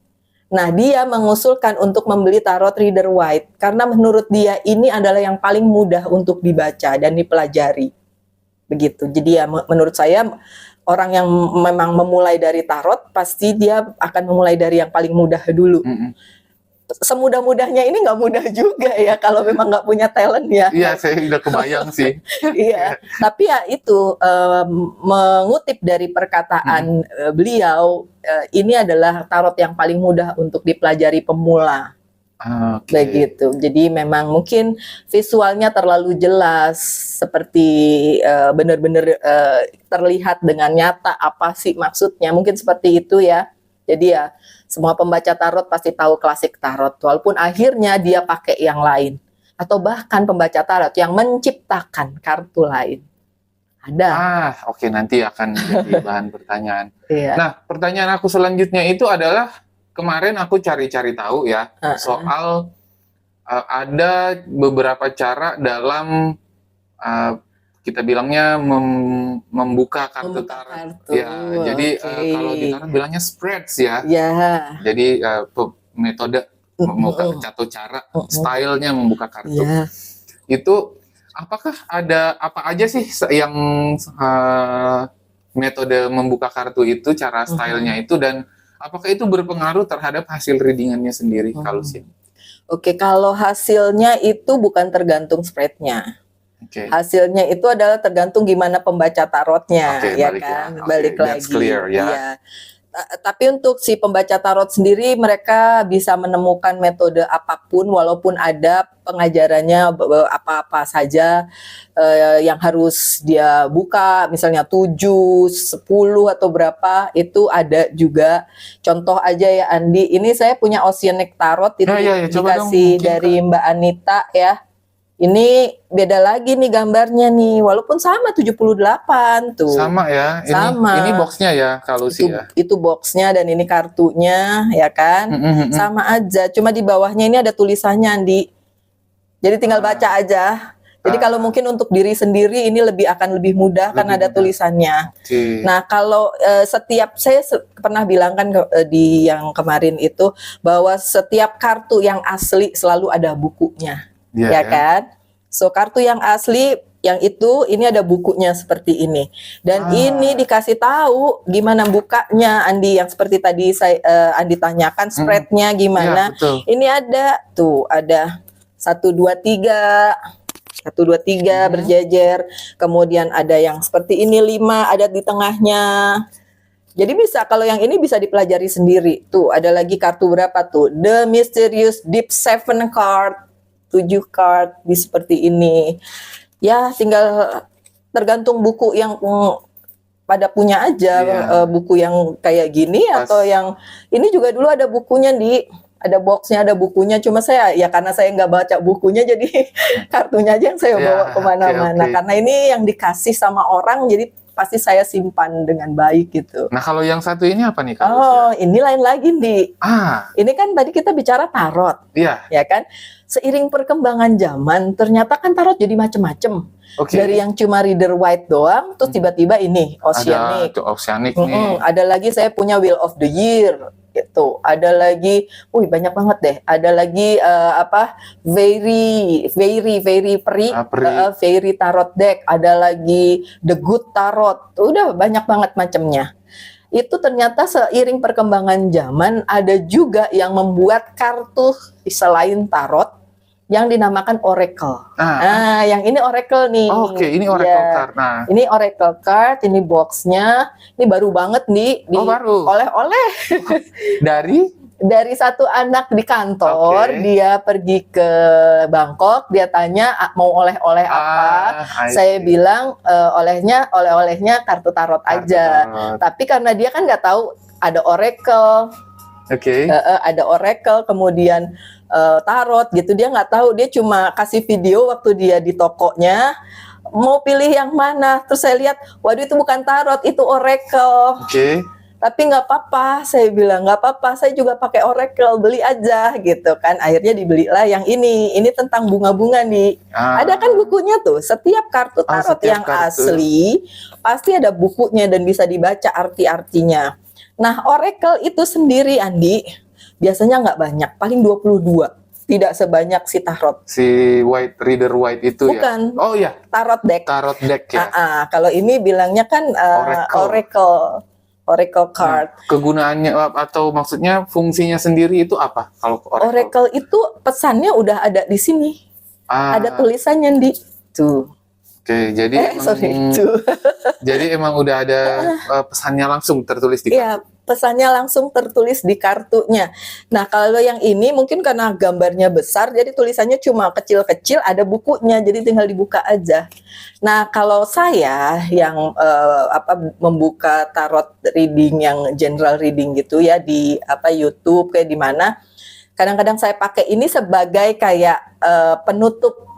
Speaker 1: Nah, dia mengusulkan untuk membeli Tarot Rider White karena menurut dia ini adalah yang paling mudah untuk dibaca dan dipelajari. Begitu. Jadi ya menurut saya orang yang memang memulai dari tarot pasti dia akan memulai dari yang paling mudah dulu. Semudah-mudahnya ini nggak mudah juga ya kalau memang nggak punya talent ya.
Speaker 2: Iya, saya udah kebayang sih.
Speaker 1: Iya, tapi ya itu mengutip dari perkataan beliau, ini adalah tarot yang paling mudah untuk dipelajari pemula. Begitu. Jadi memang mungkin visualnya terlalu jelas, seperti benar-benar terlihat dengan nyata apa sih maksudnya. Mungkin seperti itu ya. Jadi ya semua pembaca tarot pasti tahu klasik tarot, walaupun akhirnya dia pakai yang lain. Atau bahkan pembaca tarot yang menciptakan kartu lain. Ada.
Speaker 2: Oke, nanti akan jadi bahan pertanyaan.
Speaker 1: Iya.
Speaker 2: Nah, pertanyaan aku selanjutnya itu adalah, kemarin aku cari-cari tahu ya, soal ada beberapa cara dalam kita bilangnya membuka kartu tarot. Ya, jadi kalau di tarot bilangnya spreads ya.
Speaker 1: Ya.
Speaker 2: Jadi metode membuka atau cara stylenya membuka kartu. Itu apakah ada apa aja sih yang metode membuka kartu itu, cara stylenya itu, dan apakah itu berpengaruh terhadap hasil readingannya sendiri kalau sih?
Speaker 1: Oke, kalau hasilnya itu bukan tergantung spreadnya. Hasilnya itu adalah tergantung gimana pembaca tarotnya, ya kan? Balik lagi.
Speaker 2: Clear, ya.
Speaker 1: Ya. Tapi untuk si pembaca tarot sendiri, mereka bisa menemukan metode apapun, walaupun ada pengajarannya apa-apa saja yang harus dia buka, misalnya 7, 10 atau berapa, itu ada juga. Contoh aja ya Andi, ini saya punya Oceanic Tarot, itu dikasih dari Mbak Anita ya. Ini beda lagi nih gambarnya nih, walaupun sama 78 tuh.
Speaker 2: Sama ya, ini boxnya ya kalau sih ya.
Speaker 1: Itu boxnya dan ini kartunya ya kan, sama aja. Cuma di bawahnya ini ada tulisannya Andi. Jadi tinggal baca aja. Jadi kalau mungkin untuk diri sendiri ini akan lebih mudah karena ada tulisannya. Nah kalau saya pernah bilang kan di yang kemarin itu bahwa setiap kartu yang asli selalu ada bukunya. Ya kan? So kartu yang asli yang itu ini ada bukunya seperti ini. Dan ini dikasih tahu gimana bukanya Andi, yang seperti tadi Andi tanyakan spreadnya gimana. Ini ada tuh, ada 1 2 3 berjejer. Kemudian ada yang seperti ini 5 ada di tengahnya. Jadi bisa, kalau yang ini bisa dipelajari sendiri. Tuh ada lagi kartu berapa tuh? The Mysterious Deep 7 card. 7 card di seperti ini. Ya, tinggal tergantung buku yang pada punya aja, buku yang kayak gini atau yang ini juga dulu ada bukunya ada boxnya, ada bukunya. Cuma saya ya karena saya nggak baca bukunya, jadi kartunya aja yang saya bawa kemana-mana. Karena ini yang dikasih sama orang, jadi pasti saya simpan dengan baik gitu.
Speaker 2: Nah kalau yang satu ini apa nih?
Speaker 1: Ini lain lagi Ini kan tadi kita bicara tarot, ya kan? Seiring perkembangan zaman, ternyata kan tarot jadi macem-macem. Dari yang cuma Rider White doang, terus tiba-tiba ini Oceanic.
Speaker 2: Ada Oceanic nih.
Speaker 1: Ada lagi saya punya Wheel of the Year. Gitu. Ada lagi, banyak banget deh. Ada lagi Fairy Tarot Deck. Ada lagi The Good Tarot. Udah banyak banget macamnya. Itu ternyata seiring perkembangan zaman ada juga yang membuat kartu selain tarot yang dinamakan Oracle. Yang ini Oracle nih.
Speaker 2: Ini Oracle card. Nah,
Speaker 1: ini Oracle card, ini boxnya. Ini baru banget nih.
Speaker 2: Baru.
Speaker 1: Oleh-oleh. Dari satu anak di kantor, dia pergi ke Bangkok, dia tanya mau oleh-oleh apa. Saya bilang oleh-olehnya kartu tarot aja. Tapi karena dia kan nggak tahu ada Oracle. Ada Oracle, kemudian tarot gitu, dia nggak tahu. Dia cuma kasih video waktu dia di tokonya, mau pilih yang mana. Terus saya lihat, waduh itu bukan tarot, itu Oracle. Tapi nggak apa-apa, saya bilang nggak apa-apa, saya juga pakai Oracle, beli aja gitu kan. Akhirnya dibelilah yang ini tentang bunga-bunga nih. Ada kan bukunya tuh, setiap kartu tarot yang asli pasti ada bukunya dan bisa dibaca arti-artinya. Nah Oracle itu sendiri Andi, biasanya nggak banyak, paling 22. Tidak sebanyak si tarot.
Speaker 2: Si reader white itu
Speaker 1: bukan.
Speaker 2: Ya? Oh iya.
Speaker 1: Tarot deck.
Speaker 2: Tarot deck ya.
Speaker 1: Kalau ini bilangnya kan Oracle card.
Speaker 2: Nah, kegunaannya atau maksudnya fungsinya sendiri itu apa? Kalau
Speaker 1: Oracle itu pesannya udah ada di sini. Ada tulisannya di tuh.
Speaker 2: Oke, jadi jadi emang udah ada pesannya langsung tertulis di kartu.
Speaker 1: Iya, pesannya langsung tertulis di kartunya. Nah, kalau yang ini mungkin karena gambarnya besar, jadi tulisannya cuma kecil-kecil, ada bukunya, jadi tinggal dibuka aja. Nah, kalau saya yang membuka tarot reading yang general reading gitu ya di YouTube kayak di mana, kadang-kadang saya pakai ini sebagai kayak penutup.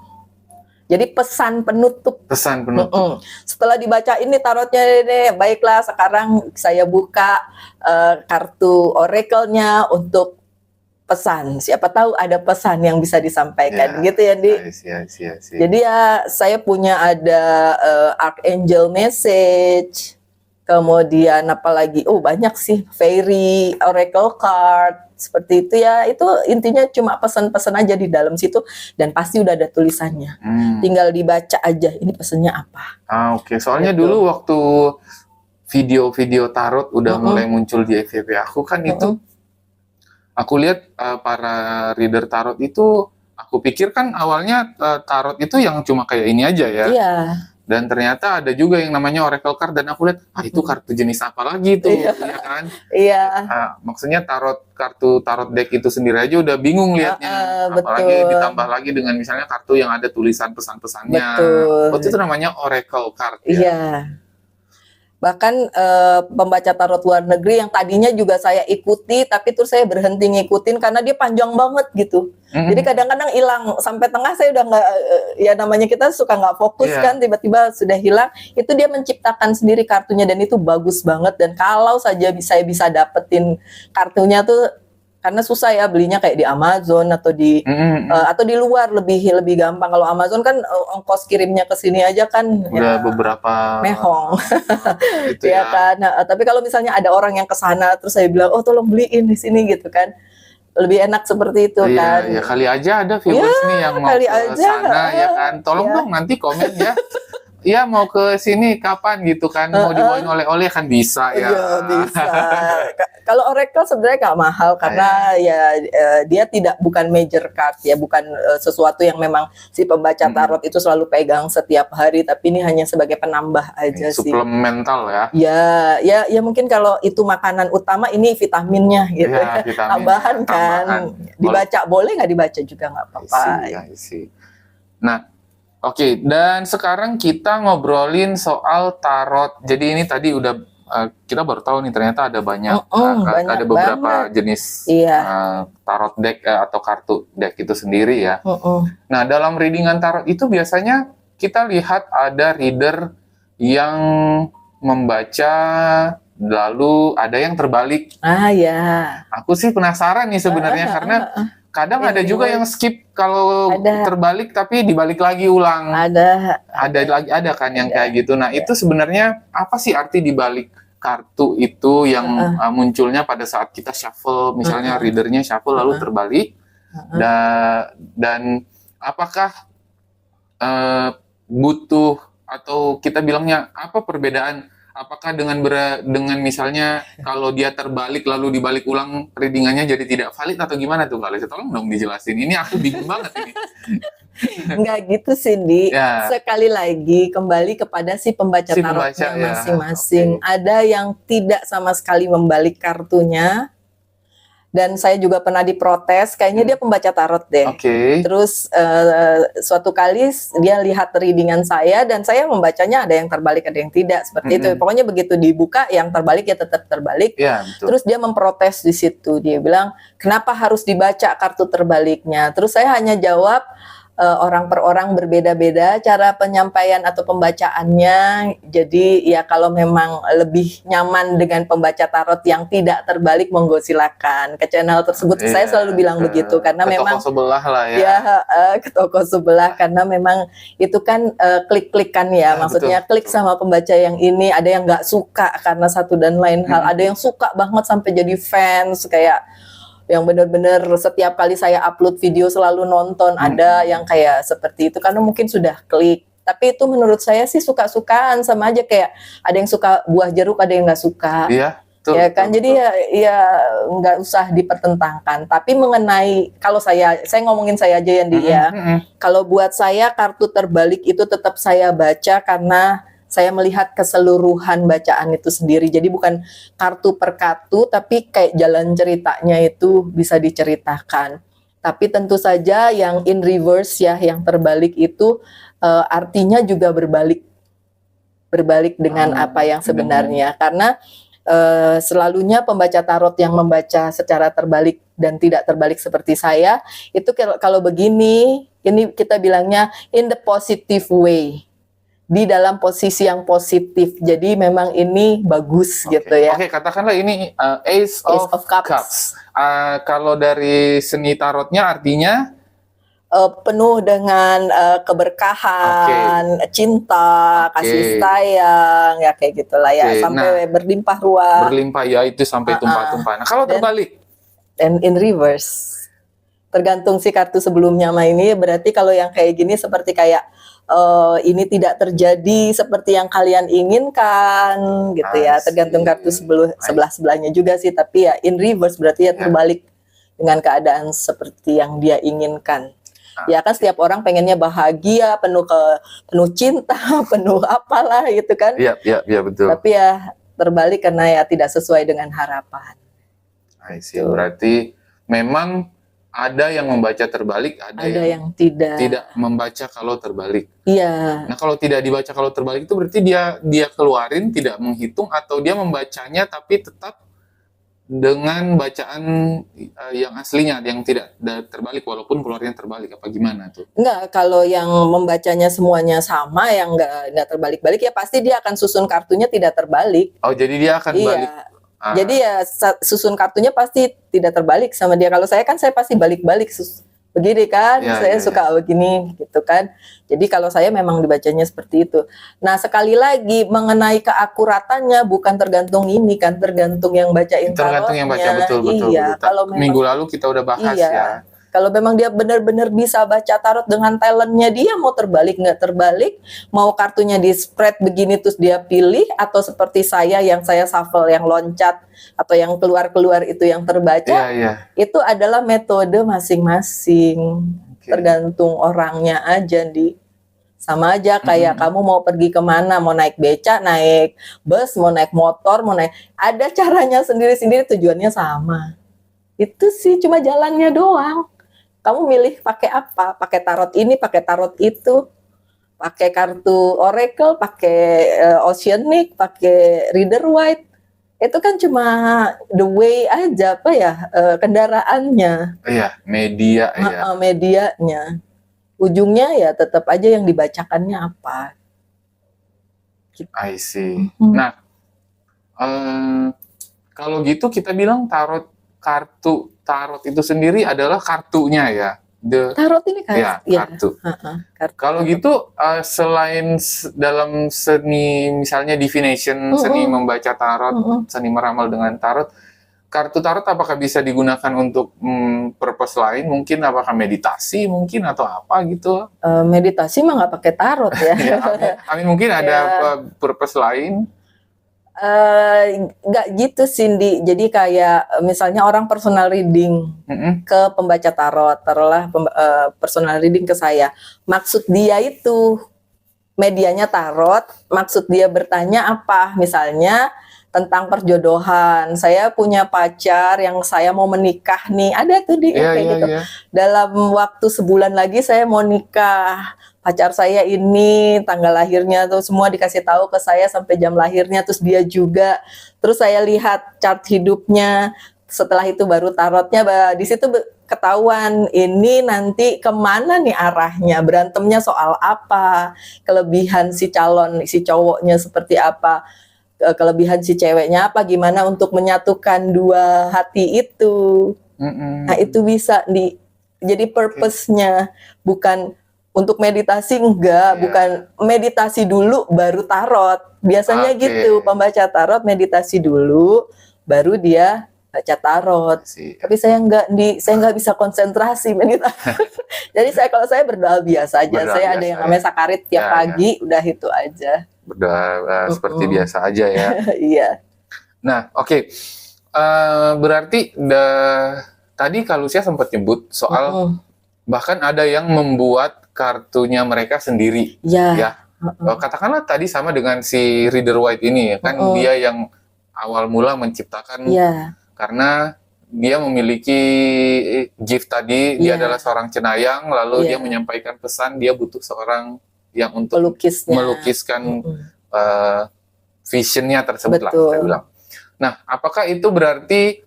Speaker 1: Jadi pesan penutup.
Speaker 2: Pesan penutup.
Speaker 1: Setelah dibaca ini tarotnya ini, baiklah sekarang saya buka kartu oracle-nya untuk pesan. Siapa tahu ada pesan yang bisa disampaikan, gitu ya, Di. Jadi ya saya punya ada Archangel message, kemudian apalagi, banyak sih, Fairy Oracle card. Seperti itu ya, itu intinya cuma pesan-pesan aja di dalam situ dan pasti udah ada tulisannya. Tinggal dibaca aja ini pesannya apa.
Speaker 2: Oke. Soalnya gitu. Dulu waktu video-video tarot udah mulai muncul di FYP aku kan itu aku lihat para reader tarot itu, aku pikir kan awalnya tarot itu yang cuma kayak ini aja ya. Iya. Dan ternyata ada juga yang namanya Oracle card dan aku lihat itu kartu jenis apa lagi tuh, ya kan? Iya. Maksudnya kartu tarot deck itu sendiri aja udah bingung liatnya. Apalagi ditambah lagi dengan misalnya kartu yang ada tulisan pesan-pesannya. Betul. Itu namanya Oracle card ya. Iya.
Speaker 1: Bahkan pembaca tarot luar negeri yang tadinya juga saya ikuti, tapi terus saya berhenti ngikutin karena dia panjang banget gitu. Jadi kadang-kadang hilang sampai tengah, saya udah nggak, ya namanya kita suka nggak fokus kan, tiba-tiba sudah hilang. Itu dia menciptakan sendiri kartunya dan itu bagus banget. Dan kalau saja saya bisa dapetin kartunya tuh, karena susah ya belinya kayak di Amazon atau di atau di luar lebih gampang. Kalau Amazon kan ongkos kirimnya ke sini aja kan
Speaker 2: udah beberapa
Speaker 1: mehong. Gitu ya kan. Nah, tapi kalau misalnya ada orang yang ke sana terus saya bilang, tolong beliin di sini gitu kan. Lebih enak seperti itu kan.
Speaker 2: Iya, kali aja ada viewers nih yang mau ke sana ya kan. Tolong dong nanti komen ya. Iya, mau ke sini kapan gitu kan, mau dibawain oleh-oleh kan bisa ya.
Speaker 1: Iya, bisa. Kalau Oracle sebenarnya nggak mahal karena dia bukan major card ya, bukan sesuatu yang memang si pembaca tarot itu selalu pegang setiap hari, tapi ini hanya sebagai penambah aja sih.
Speaker 2: Suplemental ya.
Speaker 1: Ya mungkin kalau itu makanan utama, ini vitaminnya gitu. Ya, tambahan kan. Dibaca boleh, nggak dibaca juga nggak apa-apa.
Speaker 2: Nah, oke, dan sekarang kita ngobrolin soal tarot. Jadi ini tadi udah kita baru tahu nih ternyata ada banyak ada beberapa jenis tarot deck atau kartu deck itu sendiri ya. Nah, dalam readingan tarot itu biasanya kita lihat ada reader yang membaca lalu ada yang terbalik. Aku sih penasaran nih sebenarnya karena kadang ada juga yang skip kalau terbalik tapi dibalik lagi ulang. Ada kan yang kayak gitu. Nah, itu sebenarnya apa sih arti dibalik kartu itu yang munculnya pada saat kita shuffle, misalnya readernya shuffle lalu terbalik. Dan apakah butuh atau kita bilangnya apa perbedaan? Apakah dengan misalnya kalau dia terbalik lalu dibalik ulang readingannya jadi tidak valid atau gimana tuh Kak Lisa? Tolong dong dijelasin. Ini aku bingung banget ini.
Speaker 1: Enggak gitu Cindy. Sekali lagi kembali kepada si pembaca tarotnya masing-masing. Ada yang tidak sama sekali membalik kartunya. Dan saya juga pernah diprotes, kayaknya dia pembaca tarot deh. Terus suatu kali dia lihat readingan saya dan saya membacanya ada yang terbalik, ada yang tidak, seperti itu. Pokoknya begitu dibuka yang terbalik ya tetap terbalik. Terus dia memprotes di situ. Dia bilang, "Kenapa harus dibaca kartu terbaliknya?" Terus saya hanya jawab, orang per orang berbeda-beda cara penyampaian atau pembacaannya. Jadi ya kalau memang lebih nyaman dengan pembaca tarot yang tidak terbalik, monggo silakan ke channel tersebut. Saya selalu bilang begitu karena memang
Speaker 2: toko sebelah lah ya.
Speaker 1: Ke toko sebelah karena memang itu kan klik-klikan ya. Maksudnya klik sama pembaca yang ini, ada yang nggak suka karena satu dan lain hal, ada yang suka banget sampai jadi fans kayak yang benar-benar setiap kali saya upload video selalu nonton. Ada yang kayak seperti itu karena mungkin sudah klik. Tapi itu menurut saya sih suka-sukaan, sama aja kayak ada yang suka buah jeruk, ada yang nggak suka.
Speaker 2: Iya, betul,
Speaker 1: ya kan,
Speaker 2: betul,
Speaker 1: jadi ya nggak usah dipertentangkan. Tapi mengenai kalau saya ngomongin saya aja yang dia. Kalau buat saya kartu terbalik itu tetap saya baca karena saya melihat keseluruhan bacaan itu sendiri. Jadi bukan kartu per kartu, tapi kayak jalan ceritanya itu bisa diceritakan. Tapi tentu saja yang in reverse ya, yang terbalik itu artinya juga berbalik dengan apa yang sebenarnya. Karena selalunya pembaca tarot yang membaca secara terbalik dan tidak terbalik seperti saya, itu kalau begini, ini kita bilangnya in the positive way, di dalam posisi yang positif. Jadi memang ini bagus gitu ya.
Speaker 2: Oke, katakanlah ini Ace of Cups. Kalau dari seni tarotnya artinya
Speaker 1: penuh dengan keberkahan, cinta, kasih sayang, ya kayak gitulah ya, sampai berlimpah ruah.
Speaker 2: Berlimpah ya, itu sampai tumpah-tumpah. Nah, kalau terbalik
Speaker 1: dan in reverse, tergantung si kartu sebelumnya sama ini. Berarti kalau yang kayak gini seperti kayak ini tidak terjadi seperti yang kalian inginkan gitu ya. Tergantung kartu sebelah-sebelahnya juga sih, tapi ya in reverse berarti ya terbalik dengan keadaan seperti yang dia inginkan. Ya kan setiap orang pengennya bahagia, penuh cinta, penuh apalah gitu kan.
Speaker 2: Iya betul.
Speaker 1: Tapi ya terbalik karena ya tidak sesuai dengan harapan.
Speaker 2: Berarti memang ada yang membaca terbalik, ada yang tidak membaca kalau terbalik.
Speaker 1: Iya.
Speaker 2: Nah, kalau tidak dibaca kalau terbalik itu berarti dia keluarin, tidak menghitung, atau dia membacanya tapi tetap dengan bacaan yang aslinya, yang tidak terbalik walaupun keluarnya terbalik, apa gimana tuh?
Speaker 1: Enggak, kalau yang membacanya semuanya sama, yang enggak terbalik-balik ya pasti dia akan susun kartunya tidak terbalik.
Speaker 2: Oh, jadi dia akan balik.
Speaker 1: Jadi ya susun kartunya pasti tidak terbalik sama dia. Kalau saya kan saya pasti balik-balik begini kan, saya suka begini gitu kan. Jadi kalau saya memang dibacanya seperti itu. Nah, sekali lagi mengenai keakuratannya bukan tergantung ini kan, tergantung yang bacain tarotnya.
Speaker 2: Tergantung yang baca, betul.
Speaker 1: Kalau memang,
Speaker 2: minggu lalu kita udah bahas ya.
Speaker 1: Kalau memang dia benar-benar bisa baca tarot dengan talentnya dia, mau terbalik nggak terbalik, mau kartunya di spread begini terus dia pilih, atau seperti saya yang saya shuffle yang loncat atau yang keluar-keluar itu yang terbaca, itu adalah metode masing-masing. Tergantung orangnya aja, sama aja kayak kamu mau pergi kemana, mau naik beca, naik bus, mau naik motor, ada caranya sendiri-sendiri, tujuannya sama. Itu sih cuma jalannya doang. Kamu milih pakai apa? Pakai tarot ini, pakai tarot itu, pakai kartu oracle, pakai oceanic, pakai reader white. Itu kan cuma the way aja, kendaraannya.
Speaker 2: Iya, media
Speaker 1: medianya. Ujungnya ya tetap aja yang dibacakannya apa.
Speaker 2: I see. Nah, kalau gitu kita bilang kartu tarot itu sendiri adalah kartunya ya.
Speaker 1: Tarot ini kan
Speaker 2: kartu. Kalau gitu selain dalam seni misalnya divination, seni membaca tarot, seni meramal dengan tarot, kartu tarot apakah bisa digunakan untuk purpose lain? Mungkin apakah meditasi mungkin atau apa gitu?
Speaker 1: Meditasi mah nggak pakai tarot ya.
Speaker 2: Amin, mungkin ada purpose lain.
Speaker 1: Nggak gitu Cindy. Jadi kayak misalnya orang personal reading ke pembaca tarot, taruhlah personal reading ke saya. Maksud dia itu medianya tarot, maksud dia bertanya apa? Misalnya tentang perjodohan. Saya punya pacar yang saya mau menikah nih. Ada tuh gitu. Dalam waktu sebulan lagi saya mau nikah. Pacar saya ini tanggal lahirnya tuh semua dikasih tahu ke saya sampai jam lahirnya, terus dia juga. Terus saya lihat chart hidupnya. Setelah itu baru tarotnya, di situ ketahuan ini nanti kemana nih arahnya, berantemnya soal apa, kelebihan si cowoknya seperti apa, kelebihan si ceweknya apa, gimana untuk menyatukan dua hati itu. Nah itu bisa jadi purpose-nya, bukan untuk meditasi, bukan meditasi dulu baru tarot. Biasanya gitu, pembaca tarot meditasi dulu, baru dia baca tarot. Tapi saya nggak bisa konsentrasi gitu. Jadi kalau saya berdoa biasa aja. Saya ada yang namanya sakarit tiap pagi, udah itu aja.
Speaker 2: Berdoa seperti biasa aja ya.
Speaker 1: Iya.
Speaker 2: Nah, oke. Berarti tadi Kak Lucia sempat nyebut soal bahkan ada yang membuat kartunya mereka sendiri. Ya. Katakanlah tadi sama dengan si Reader White ini, kan dia yang awal mula menciptakan, karena dia memiliki gift tadi, dia adalah seorang cenayang, lalu dia menyampaikan pesan, dia butuh seorang yang untuk melukiskan visionnya tersebut lah, saya bilang. Nah, apakah itu berarti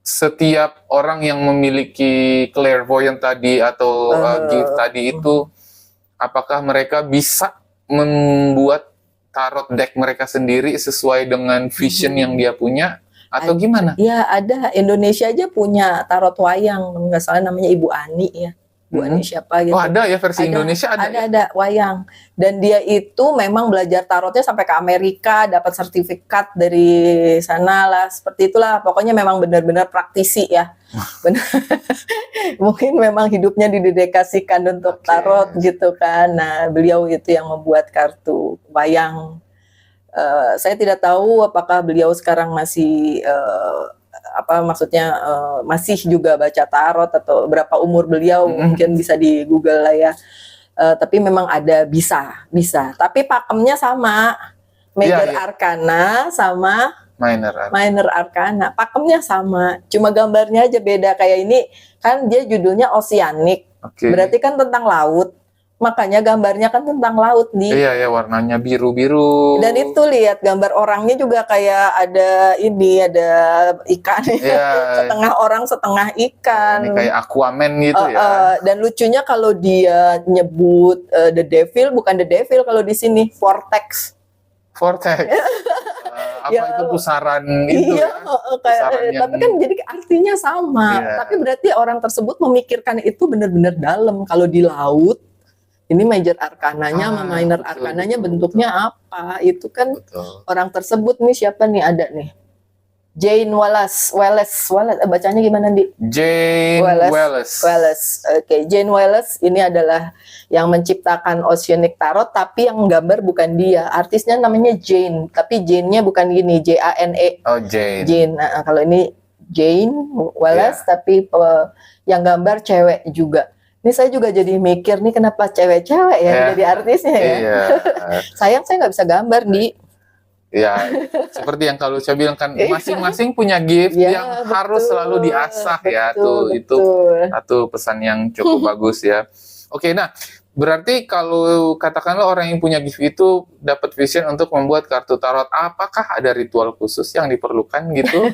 Speaker 2: setiap orang yang memiliki clairvoyant tadi atau gift tadi itu, apakah mereka bisa membuat tarot deck mereka sendiri sesuai dengan vision yang dia punya atau gimana?
Speaker 1: Ya ada, Indonesia aja punya tarot wayang, nggak salah namanya Ibu Ani ya. Bu Ani siapa gitu.
Speaker 2: Oh ada ya versi Indonesia ada.
Speaker 1: Ada wayang. Dan dia itu memang belajar tarotnya sampai ke Amerika, dapat sertifikat dari sana lah, seperti itulah. Pokoknya memang benar-benar praktisi ya. Benar. Mungkin memang hidupnya didedikasikan untuk tarot gitu kan. Nah, beliau itu yang membuat kartu wayang. Saya tidak tahu apakah beliau sekarang masih masih juga baca tarot atau berapa umur beliau, mungkin bisa di Google lah ya. Tapi memang ada bisa. Tapi pakemnya sama, Major Arcana sama Minor Arcana. Pakemnya sama, cuma gambarnya aja beda. Kayak ini kan dia judulnya Oceanic, berarti kan tentang laut. Makanya gambarnya kan tentang laut nih.
Speaker 2: Iya, warnanya biru-biru.
Speaker 1: Dan itu lihat gambar orangnya juga kayak ada ikan. Setengah orang, setengah ikan.
Speaker 2: Ini kayak Aquaman gitu ya.
Speaker 1: Dan lucunya kalau dia nyebut the devil, bukan the devil kalau di sini, vortex.
Speaker 2: Itu pusaran itu
Speaker 1: tapi kan jadi artinya sama. Tapi berarti orang tersebut memikirkan itu benar-benar dalam. Kalau di laut, ini Major Arcananya sama Minor Arcananya bentuknya apa? Itu kan orang tersebut nih, siapa nih, ada nih. Jane Wallace. Bacanya gimana, Di?
Speaker 2: Jane Wallace.
Speaker 1: Oke, Jane Wallace ini adalah yang menciptakan Oceanic Tarot, tapi yang gambar bukan dia. Artisnya namanya Jane, tapi Jane-nya bukan gini, Jane.
Speaker 2: Oh, Jane.
Speaker 1: Nah, kalau ini Jane Wallace, tapi yang gambar cewek juga. Ini saya juga jadi mikir nih, kenapa cewek-cewek ya jadi artisnya ya. Sayang saya nggak bisa gambar, Di.
Speaker 2: Ya, seperti yang kalau saya bilang kan, masing-masing punya gift yang harus selalu diasah ya. Itu satu pesan yang cukup bagus ya. Oke, nah berarti kalau katakanlah orang yang punya gift itu dapat vision untuk membuat kartu tarot, apakah ada ritual khusus yang diperlukan gitu?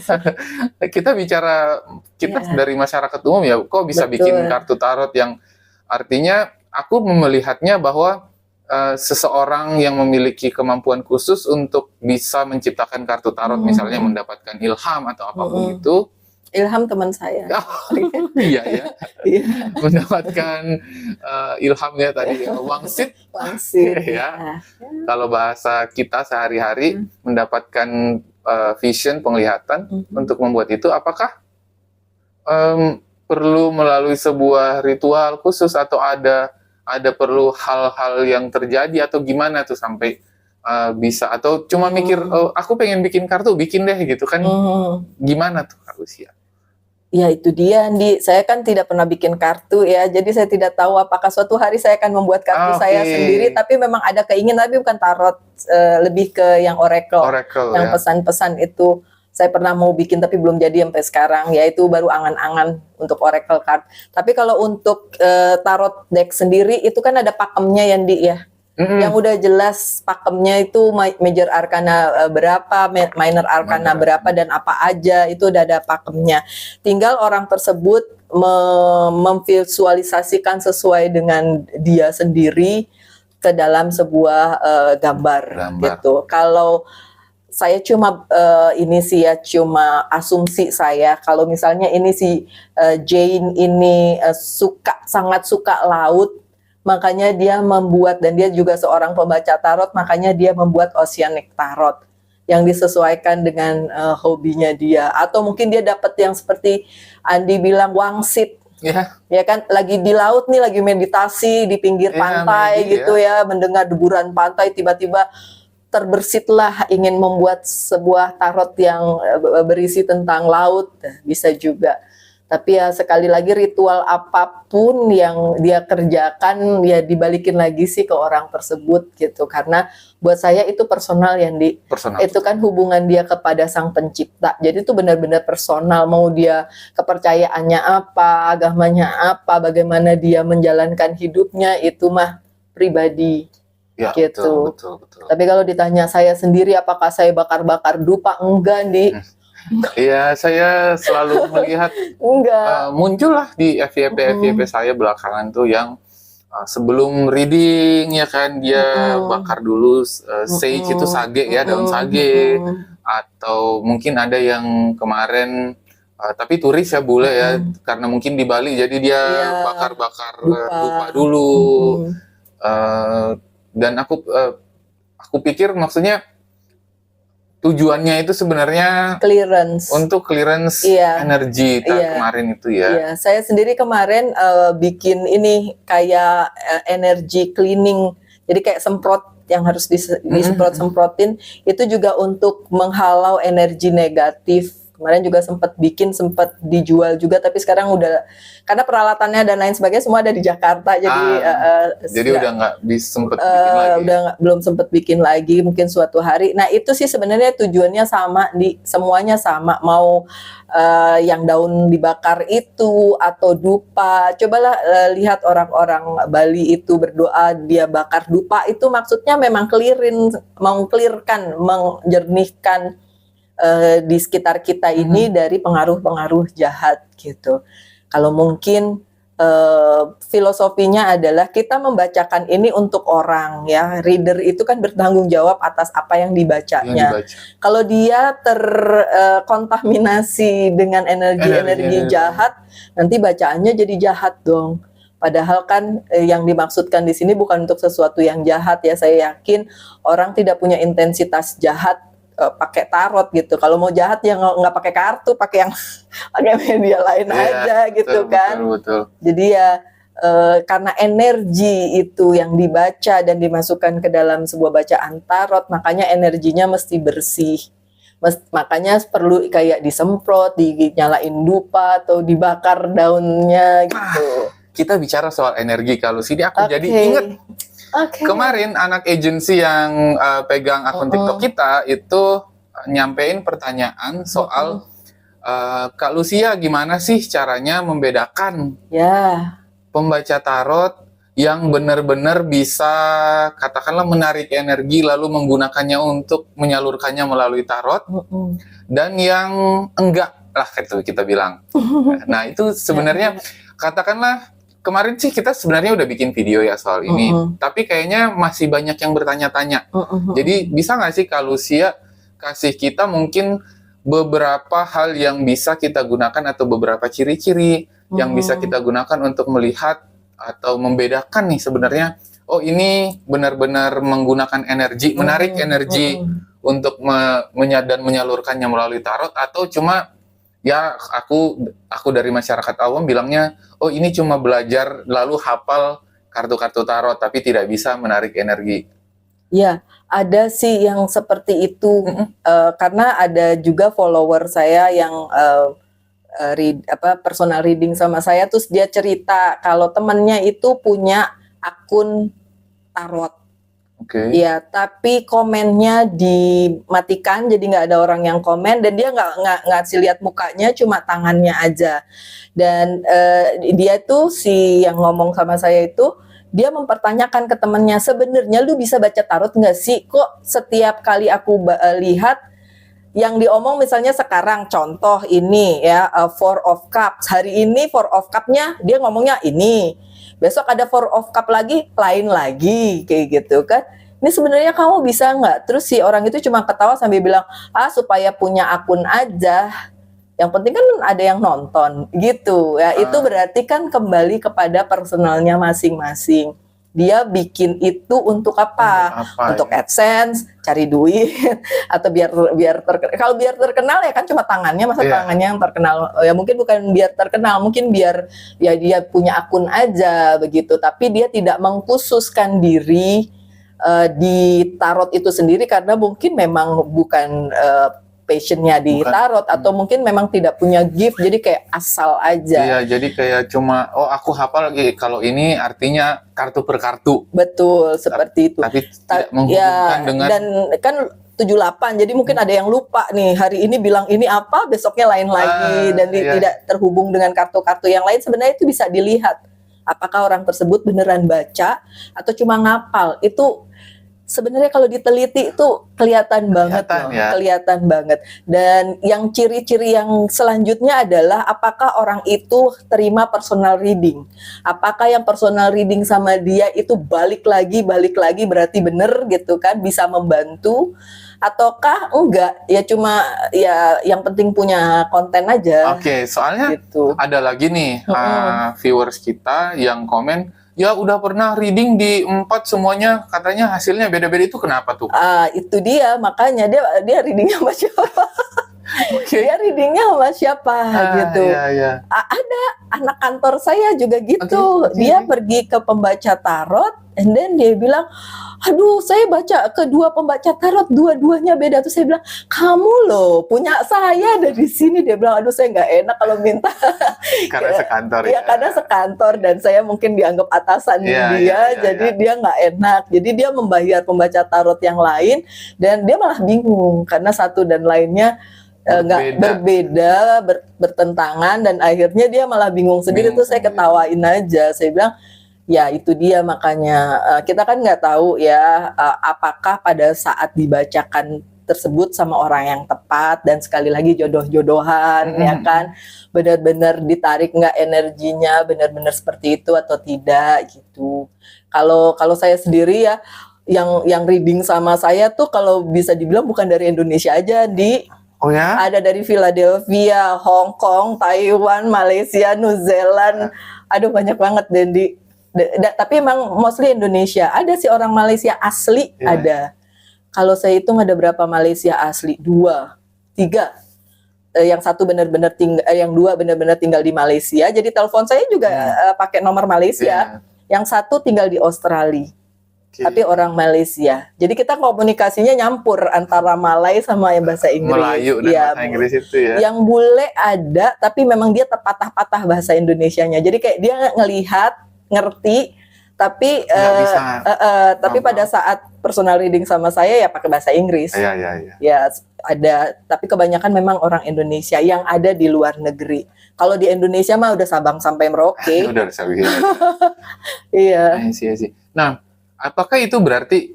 Speaker 2: Kita dari masyarakat umum ya, kok bisa bikin kartu tarot yang artinya aku melihatnya bahwa seseorang yang memiliki kemampuan khusus untuk bisa menciptakan kartu tarot, misalnya mendapatkan ilham atau apapun itu.
Speaker 1: Ilham teman saya.
Speaker 2: Iya ya. Mendapatkan ilham ya tadi, wangsit ya. Kalau bahasa kita sehari-hari, mendapatkan vision, penglihatan untuk membuat itu, apakah perlu melalui sebuah ritual khusus atau ada perlu hal-hal yang terjadi atau gimana tuh sampai bisa, atau cuma mikir aku pengen bikin kartu, bikin deh gitu kan. Gimana tuh Kak Lucia?
Speaker 1: Ya itu dia, Andi. Saya kan tidak pernah bikin kartu ya, jadi saya tidak tahu apakah suatu hari saya akan membuat kartu saya sendiri. Tapi memang ada keinginan, tapi bukan tarot, lebih ke yang oracle yang pesan-pesan itu. Saya pernah mau bikin tapi belum jadi sampai sekarang, yaitu baru angan-angan untuk oracle card. Tapi kalau untuk tarot deck sendiri itu kan ada pakemnya ya, Andi ya. Yang udah jelas pakemnya itu Major Arcana berapa, Minor Arcana berapa, dan apa aja itu udah ada pakemnya. Tinggal orang tersebut memvisualisasikan sesuai dengan dia sendiri ke dalam sebuah gambar gitu. Kalau saya cuma cuma asumsi saya, kalau misalnya ini si Jane ini sangat suka laut, makanya dia membuat, dan dia juga seorang pembaca tarot, makanya dia membuat Oceanic Tarot. yang disesuaikan dengan hobinya dia, atau mungkin dia dapat yang seperti Andi bilang wangsit. Ya kan, lagi di laut nih, lagi meditasi di pinggir pantai gitu ya, mendengar deburan pantai, tiba-tiba terbersitlah ingin membuat sebuah tarot yang berisi tentang laut, bisa juga. Tapi ya sekali lagi, ritual apapun yang dia kerjakan ya dibalikin lagi sih ke orang tersebut gitu. Karena buat saya itu personal
Speaker 2: personal.
Speaker 1: Itu kan hubungan dia kepada Sang Pencipta. Jadi itu benar-benar personal. Mau dia kepercayaannya apa, agamanya apa, bagaimana dia menjalankan hidupnya, itu mah pribadi.
Speaker 2: Ya,
Speaker 1: gitu.
Speaker 2: Betul.
Speaker 1: Tapi kalau ditanya saya sendiri apakah saya bakar-bakar dupa, enggak nih.
Speaker 2: Iya, saya selalu melihat muncullah di FYP saya belakangan tuh yang sebelum reading ya kan, dia bakar dulu sage, itu sage ya, daun sage, atau mungkin ada yang kemarin tapi turis ya bule ya, karena mungkin di Bali jadi dia bakar-bakar dupa dulu. Dan aku pikir maksudnya tujuannya itu sebenarnya untuk clearance energi kemarin itu ya.
Speaker 1: Iya, saya sendiri kemarin bikin ini kayak energy cleaning. Jadi kayak semprot yang harus disemprot-semprotin, itu juga untuk menghalau energi negatif. Kemarin juga sempat dijual juga, tapi sekarang udah, karena peralatannya dan lain sebagainya semua ada di Jakarta,
Speaker 2: jadi udah nggak sempet bikin lagi.
Speaker 1: Belum sempet bikin lagi, mungkin suatu hari. Nah itu sih sebenarnya tujuannya sama, semuanya sama, mau yang daun dibakar itu atau dupa. Cobalah lihat orang-orang Bali itu berdoa, dia bakar dupa, itu maksudnya memang mengklirkan, menjernihkan di sekitar kita ini dari pengaruh-pengaruh jahat gitu. Kalau mungkin filosofinya adalah kita membacakan ini untuk orang ya. Reader itu kan bertanggung jawab atas apa yang dibacanya. Kalau dia terkontaminasi dengan energi jahat, nanti bacaannya jadi jahat dong. Padahal kan yang dimaksudkan di sini bukan untuk sesuatu yang jahat ya. Saya yakin orang tidak punya intensitas jahat pakai tarot gitu. Kalau mau jahat ya nggak pakai kartu, pakai yang pakai media lain aja gitu kan.
Speaker 2: Betul.
Speaker 1: Jadi ya karena energi itu yang dibaca dan dimasukkan ke dalam sebuah bacaan tarot, makanya energinya mesti bersih. Makanya perlu kayak disemprot, dinyalain dupa atau dibakar daunnya gitu.
Speaker 2: Kita bicara soal energi, kalau sini aku jadi inget. Kemarin anak agensi yang pegang akun TikTok kita itu nyampein pertanyaan soal Kak Lucia, gimana sih caranya membedakan pembaca tarot yang benar-benar bisa katakanlah menarik energi lalu menggunakannya untuk menyalurkannya melalui tarot dan yang enggak lah, gitu kita bilang. Nah itu sebenarnya katakanlah kemarin sih kita sebenarnya udah bikin video ya soal ini, tapi kayaknya masih banyak yang bertanya-tanya. Jadi bisa nggak sih Kak Lucia kasih kita mungkin beberapa hal yang bisa kita gunakan atau beberapa ciri-ciri yang bisa kita gunakan untuk melihat atau membedakan nih sebenarnya, oh ini benar-benar menggunakan energi, menarik energi untuk dan menyalurkannya melalui tarot, atau cuma ya aku dari masyarakat awam bilangnya, oh ini cuma belajar lalu hafal kartu-kartu tarot tapi tidak bisa menarik energi.
Speaker 1: Ya, ada sih yang seperti itu. Karena ada juga follower saya yang personal reading sama saya, terus dia cerita kalau temennya itu punya akun tarot. Ya, tapi komennya dimatikan, jadi nggak ada orang yang komen, dan dia nggak ngasih lihat mukanya, cuma tangannya aja. Dan dia tuh si yang ngomong sama saya itu, dia mempertanyakan ke temennya, sebenarnya lu bisa baca tarot nggak sih? Kok setiap kali aku lihat yang diomong, misalnya sekarang contoh ini ya, Four of Cups, hari ini Four of Cup-nya dia ngomongnya ini. Besok ada Four of Cup lagi, lain lagi, kayak gitu kan. Ini sebenarnya kamu bisa nggak? Terus si orang itu cuma ketawa sambil bilang, supaya punya akun aja. Yang penting kan ada yang nonton, gitu. Ya, itu berarti kan kembali kepada personalnya masing-masing. dia bikin itu untuk apa? Untuk AdSense, cari duit, atau biar terkenal. Kalau biar terkenal ya kan cuma tangannya, masa tangannya yang terkenal. Ya mungkin bukan biar terkenal, mungkin biar ya dia punya akun aja begitu. Tapi dia tidak mengkhususkan diri di tarot itu sendiri karena mungkin memang bukan passionnya di tarot atau mungkin memang tidak punya gift, jadi kayak asal aja.
Speaker 2: Iya, jadi kayak cuma aku hafal lagi kalau ini artinya kartu per kartu.
Speaker 1: Betul, seperti itu.
Speaker 2: Tapi tidak menghubungkan dengan
Speaker 1: dan kan 78, jadi mungkin ada yang lupa nih, hari ini bilang ini apa, besoknya lain lagi, dan tidak terhubung dengan kartu-kartu yang lain. Sebenarnya itu bisa dilihat apakah orang tersebut beneran baca atau cuma ngapal. Itu sebenarnya kalau diteliti itu kelihatan banget loh, kelihatan banget. Dan yang ciri-ciri yang selanjutnya adalah apakah orang itu terima personal reading. Apakah yang personal reading sama dia itu balik lagi berarti bener gitu kan, bisa membantu. Ataukah enggak, ya cuma ya yang penting punya konten aja.
Speaker 2: Oke, soalnya
Speaker 1: gitu.
Speaker 2: Ada lagi nih viewers kita yang komen, ya udah pernah reading di 4 semuanya, katanya hasilnya beda-beda, itu kenapa tuh?
Speaker 1: Itu dia, makanya dia readingnya sama siapa? Dia readingnya sama siapa gitu.
Speaker 2: Iya.
Speaker 1: Ada anak kantor saya juga gitu. Dia pergi ke pembaca tarot, and then dia bilang, aduh saya baca kedua pembaca tarot, dua-duanya beda. Tuh saya bilang, kamu loh punya saya dari sini. Dia bilang, aduh saya nggak enak kalau minta.
Speaker 2: Karena sekantor
Speaker 1: ya. Karena sekantor dan saya mungkin dianggap atasan dia, jadi dia nggak enak. Jadi dia membayar pembaca tarot yang lain dan dia malah bingung karena satu dan lainnya berbeda, bertentangan, dan akhirnya dia malah bingung sendiri. Tuh saya ketawain aja, saya bilang ya itu dia, makanya kita kan nggak tahu ya apakah pada saat dibacakan tersebut sama orang yang tepat, dan sekali lagi jodoh-jodohan ya kan, benar-benar ditarik nggak energinya, benar-benar seperti itu atau tidak gitu. Kalau saya sendiri ya yang reading sama saya tuh kalau bisa dibilang bukan dari Indonesia aja, ada dari Philadelphia, Hong Kong, Taiwan, Malaysia, New Zealand. Aduh banyak banget Dendi. Tapi emang mostly Indonesia. Ada sih orang Malaysia asli, ada. Kalau saya hitung ada berapa Malaysia asli? 2, 3. Yang satu benar-benar yang 2 benar-benar tinggal di Malaysia. Jadi telepon saya juga pakai nomor Malaysia. Yang satu tinggal di Australia. Tapi orang Malaysia. Jadi kita komunikasinya nyampur antara Malay sama yang bahasa Inggris.
Speaker 2: Melayu dan bahasa Inggris itu ya.
Speaker 1: Yang bule ada, tapi memang dia terpatah-patah bahasa Indonesianya. Jadi kayak dia ngelihat, ngerti, tapi tapi pada saat personal reading sama saya ya pakai bahasa Inggris. Ya ada, tapi kebanyakan memang orang Indonesia yang ada di luar negeri. Kalau di Indonesia mah udah Sabang sampai Merauke.
Speaker 2: Udah Sabang.
Speaker 1: Iya.
Speaker 2: Iya. Nah, apakah itu berarti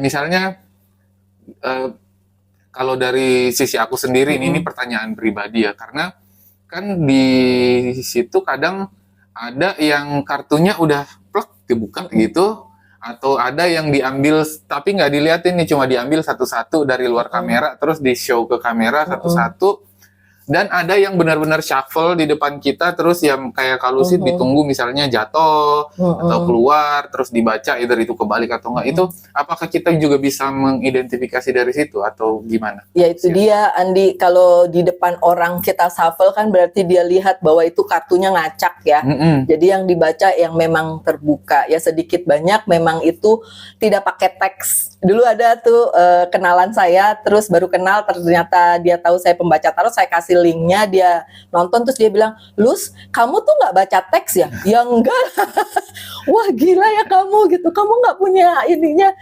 Speaker 2: misalnya kalau dari sisi aku sendiri ini pertanyaan pribadi ya, karena kan di situ kadang ada yang kartunya udah plek dibuka gitu, atau ada yang diambil tapi nggak diliatin nih, cuma diambil satu-satu dari luar kamera terus di show ke kamera satu-satu. Dan ada yang benar-benar shuffle di depan kita, terus yang kayak kalau sih ditunggu misalnya jatuh atau keluar, terus dibaca itu kebalik atau enggak. Itu apakah kita juga bisa mengidentifikasi dari situ atau gimana?
Speaker 1: Ya itu dia Andi, kalau di depan orang kita shuffle kan berarti dia lihat bahwa itu kartunya ngacak ya. Jadi yang dibaca yang memang terbuka ya, sedikit banyak memang itu tidak pakai teks. Dulu ada tuh kenalan saya, terus baru kenal, ternyata dia tahu saya pembaca tarot, saya kasih linknya, dia nonton, terus dia bilang, Luz, kamu tuh nggak baca teks ya? Ya enggak. Wah gila ya kamu gitu, kamu nggak punya ininya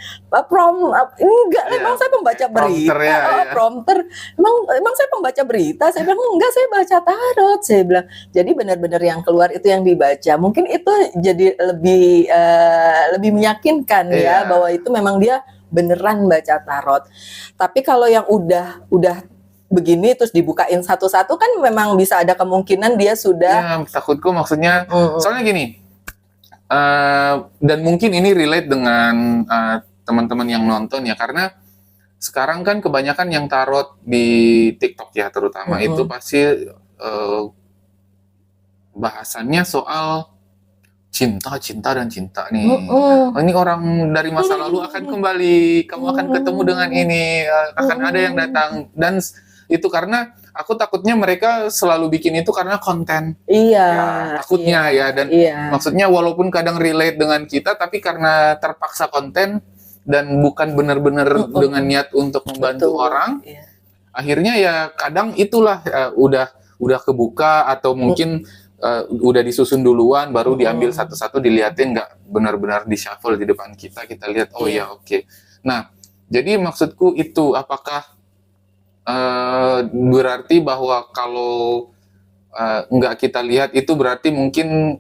Speaker 1: enggak, emang saya pembaca berita, prompter, emang saya pembaca berita. Saya bilang enggak, saya baca tarot, saya bilang. Jadi benar-benar yang keluar itu yang dibaca. Mungkin itu jadi lebih meyakinkan ya, bahwa itu memang dia beneran baca tarot. Tapi kalau yang udah begini terus dibukain satu-satu kan memang bisa ada kemungkinan dia sudah.
Speaker 2: Ya, takutku maksudnya soalnya gini, dan mungkin ini relate dengan teman-teman yang nonton ya, karena sekarang kan kebanyakan yang tarot di TikTok ya terutama itu pasti bahasannya soal cinta dan cinta nih. Oh, ini orang dari masa lalu akan kembali, kamu akan ketemu dengan ini, akan ada yang datang. Dan itu karena aku takutnya mereka selalu bikin itu karena konten.
Speaker 1: Iya.
Speaker 2: Ya, takutnya ya. Dan maksudnya walaupun kadang relate dengan kita, tapi karena terpaksa konten dan bukan benar-benar dengan niat untuk membantu orang, akhirnya ya kadang itulah udah kebuka atau mungkin udah disusun duluan, baru diambil satu-satu, diliatin, nggak benar-benar di shuffle di depan kita lihat, oh ya oke. Nah, jadi maksudku itu, apakah berarti bahwa kalau nggak kita lihat itu berarti mungkin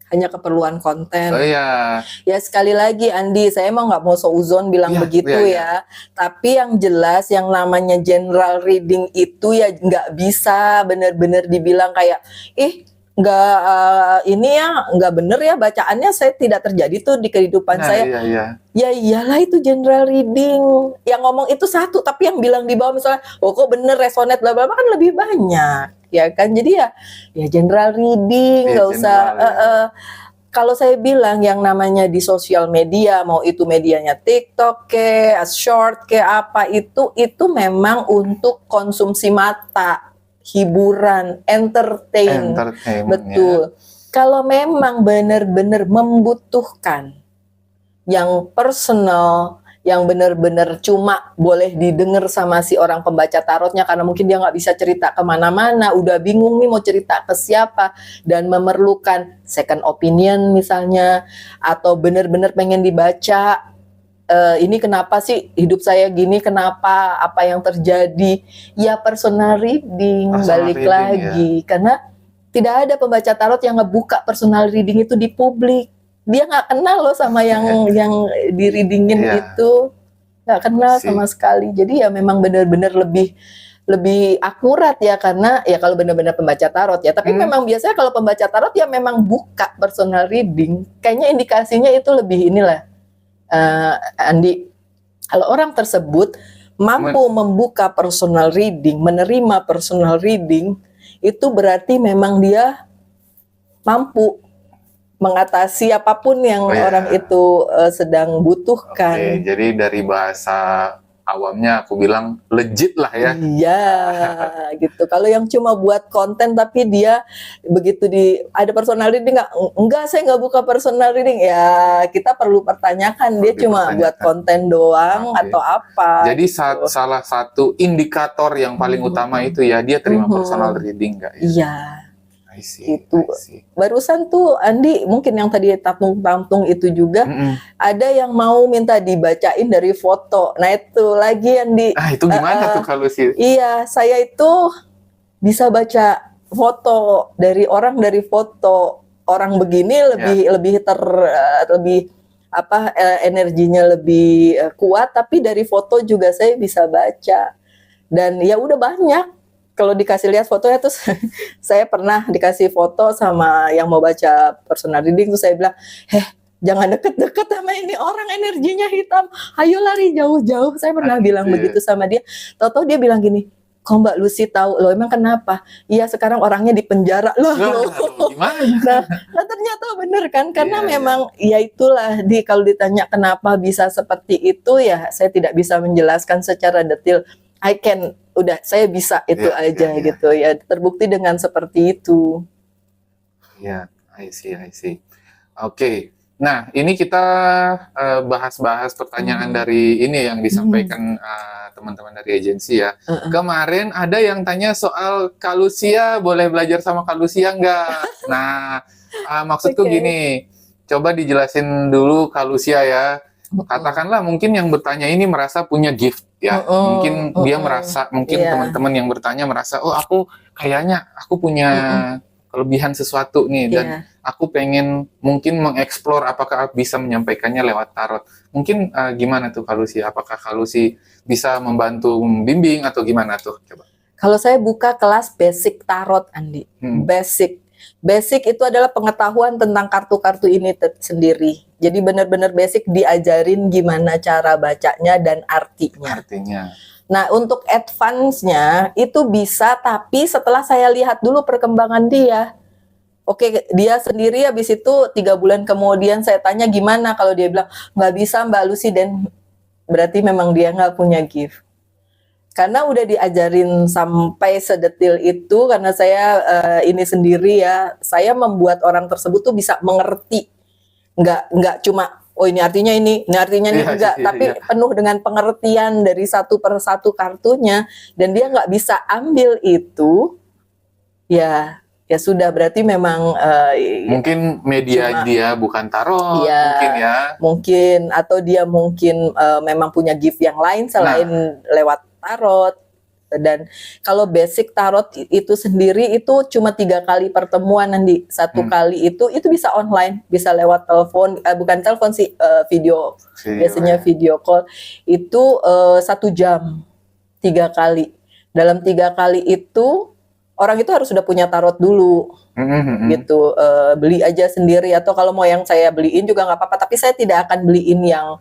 Speaker 1: hanya keperluan konten.
Speaker 2: Oh iya.
Speaker 1: Ya sekali lagi Andi, saya emang nggak mau seuzon bilang begitu ya. Tapi yang jelas yang namanya general reading itu ya nggak bisa benar-benar dibilang kayak nggak ini ya nggak bener ya bacaannya, saya tidak terjadi tuh di kehidupan saya. Ya iyalah, itu general reading. Yang ngomong itu satu, tapi yang bilang di bawah misalnya, oh kok bener resonate bla bla kan lebih banyak. Ya kan, jadi ya general reading, nggak usah. Kalau saya bilang yang namanya di sosial media, mau itu medianya TikTok ke, short ke apa itu memang untuk konsumsi mata, hiburan, entertain. Betul. Kalau memang benar-benar membutuhkan yang personal, yang benar-benar cuma boleh didengar sama si orang pembaca tarotnya, karena mungkin dia nggak bisa cerita kemana-mana, udah bingung nih mau cerita ke siapa, dan memerlukan second opinion misalnya, atau benar-benar pengen dibaca, ini kenapa sih hidup saya gini, kenapa, apa yang terjadi, ya personal reading, balik lagi, karena tidak ada pembaca tarot yang ngebuka personal reading itu di publik. Dia nggak kenal loh sama yang di readingin itu, nggak kenal sama sekali. Jadi ya memang benar-benar lebih akurat ya, karena ya kalau benar-benar pembaca tarot ya. Tapi memang biasanya kalau pembaca tarot ya memang buka personal reading. Kayaknya indikasinya itu lebih inilah, Andi. Kalau orang tersebut mampu membuka personal reading, menerima personal reading, itu berarti memang dia mampu mengatasi apapun yang orang itu sedang butuhkan.
Speaker 2: Jadi dari bahasa awamnya aku bilang legit lah ya.
Speaker 1: Iya, gitu. Kalau yang cuma buat konten tapi dia begitu ada personal reading enggak, saya nggak buka personal reading, ya kita perlu pertanyakan dia cuma buat konten doang atau apa.
Speaker 2: Jadi salah satu indikator yang paling utama itu ya dia terima personal reading nggak ya?
Speaker 1: Iya. Itu barusan tuh Andi, mungkin yang tadi tatung itu juga ada yang mau minta dibacain dari foto. Nah itu lagi Andi.
Speaker 2: Itu gimana tuh kalau sih?
Speaker 1: Iya, saya itu bisa baca foto dari foto orang begini lebih energinya lebih kuat, tapi dari foto juga saya bisa baca. Dan ya udah banyak. Kalau dikasih lihat fotonya, terus saya pernah dikasih foto sama yang mau baca personal reading, terus saya bilang, jangan deket-deket sama ini orang, energinya hitam, ayo lari jauh-jauh. Saya pernah bilang begitu sama dia. Tahu-tahu dia bilang gini, kok Mbak Lucy tahu? Loh emang kenapa? Iya sekarang orangnya di penjara loh. Nah ternyata bener kan, karena memang ya itulah, kalau ditanya kenapa bisa seperti itu, ya saya tidak bisa menjelaskan secara detail. Saya bisa itu aja gitu ya, terbukti dengan seperti itu.
Speaker 2: Ya, I see. Oke. Nah, ini kita bahas-bahas pertanyaan dari ini yang disampaikan teman-teman dari agensi ya. Kemarin ada yang tanya soal Kak Lucia, boleh belajar sama Kak Lucia nggak? Nah, maksudku gini, coba dijelasin dulu Kak Lucia ya. Katakanlah mungkin yang bertanya ini merasa punya gift ya, mungkin dia merasa, mungkin teman-teman yang bertanya merasa, oh aku punya kelebihan sesuatu nih, dan aku pengen mungkin mengeksplor apakah bisa menyampaikannya lewat tarot. Mungkin gimana tuh Kak Lucy? Apakah Kak Lucy bisa membantu membimbing atau gimana tuh? Coba.
Speaker 1: Kalau saya buka kelas basic tarot, Andi, Basic itu adalah pengetahuan tentang kartu-kartu ini sendiri. Jadi benar-benar basic, diajarin gimana cara bacanya dan artinya. Nah, untuk advance-nya itu bisa, tapi setelah saya lihat dulu perkembangan dia. Oke, dia sendiri. Habis itu 3 bulan kemudian saya tanya gimana, kalau dia bilang nggak bisa Mbak Lucy, dan berarti memang dia nggak punya gift. Karena udah diajarin sampai sedetil itu, karena saya ini sendiri ya, saya membuat orang tersebut tuh bisa mengerti, nggak cuma oh ini artinya ini artinya ini, enggak, tapi penuh dengan pengertian dari satu per satu kartunya, dan dia nggak bisa ambil itu, ya sudah, berarti memang
Speaker 2: mungkin media dia bukan tarot,
Speaker 1: mungkin, atau dia mungkin memang punya gift yang lain selain lewat tarot. Dan kalau basic tarot itu sendiri itu cuma 3 kali pertemuan, nanti satu kali itu bisa online, bisa lewat telepon, bukan telepon sih, video biasanya video call itu 1 jam 3 kali. Dalam 3 kali itu orang itu harus sudah punya tarot dulu, gitu. Beli aja sendiri, atau kalau mau yang saya beliin juga nggak apa-apa. Tapi saya tidak akan beliin yang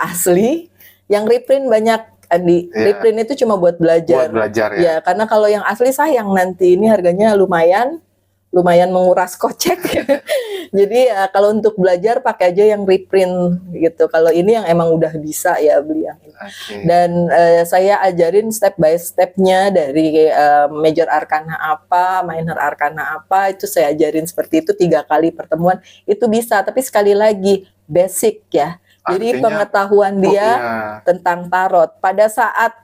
Speaker 1: asli, yang reprint banyak, Andi. Reprint itu cuma buat belajar. Ya, karena kalau yang asli sayang, nanti ini harganya lumayan menguras kocek. Jadi ya kalau untuk belajar pakai aja yang reprint gitu. Kalau ini yang emang udah bisa ya beli yang ini. Dan saya ajarin step by stepnya, dari major arcana apa, minor arcana apa, itu saya ajarin seperti itu 3 kali pertemuan itu bisa. Tapi sekali lagi basic ya. Jadi pengetahuan dia tentang tarot pada saat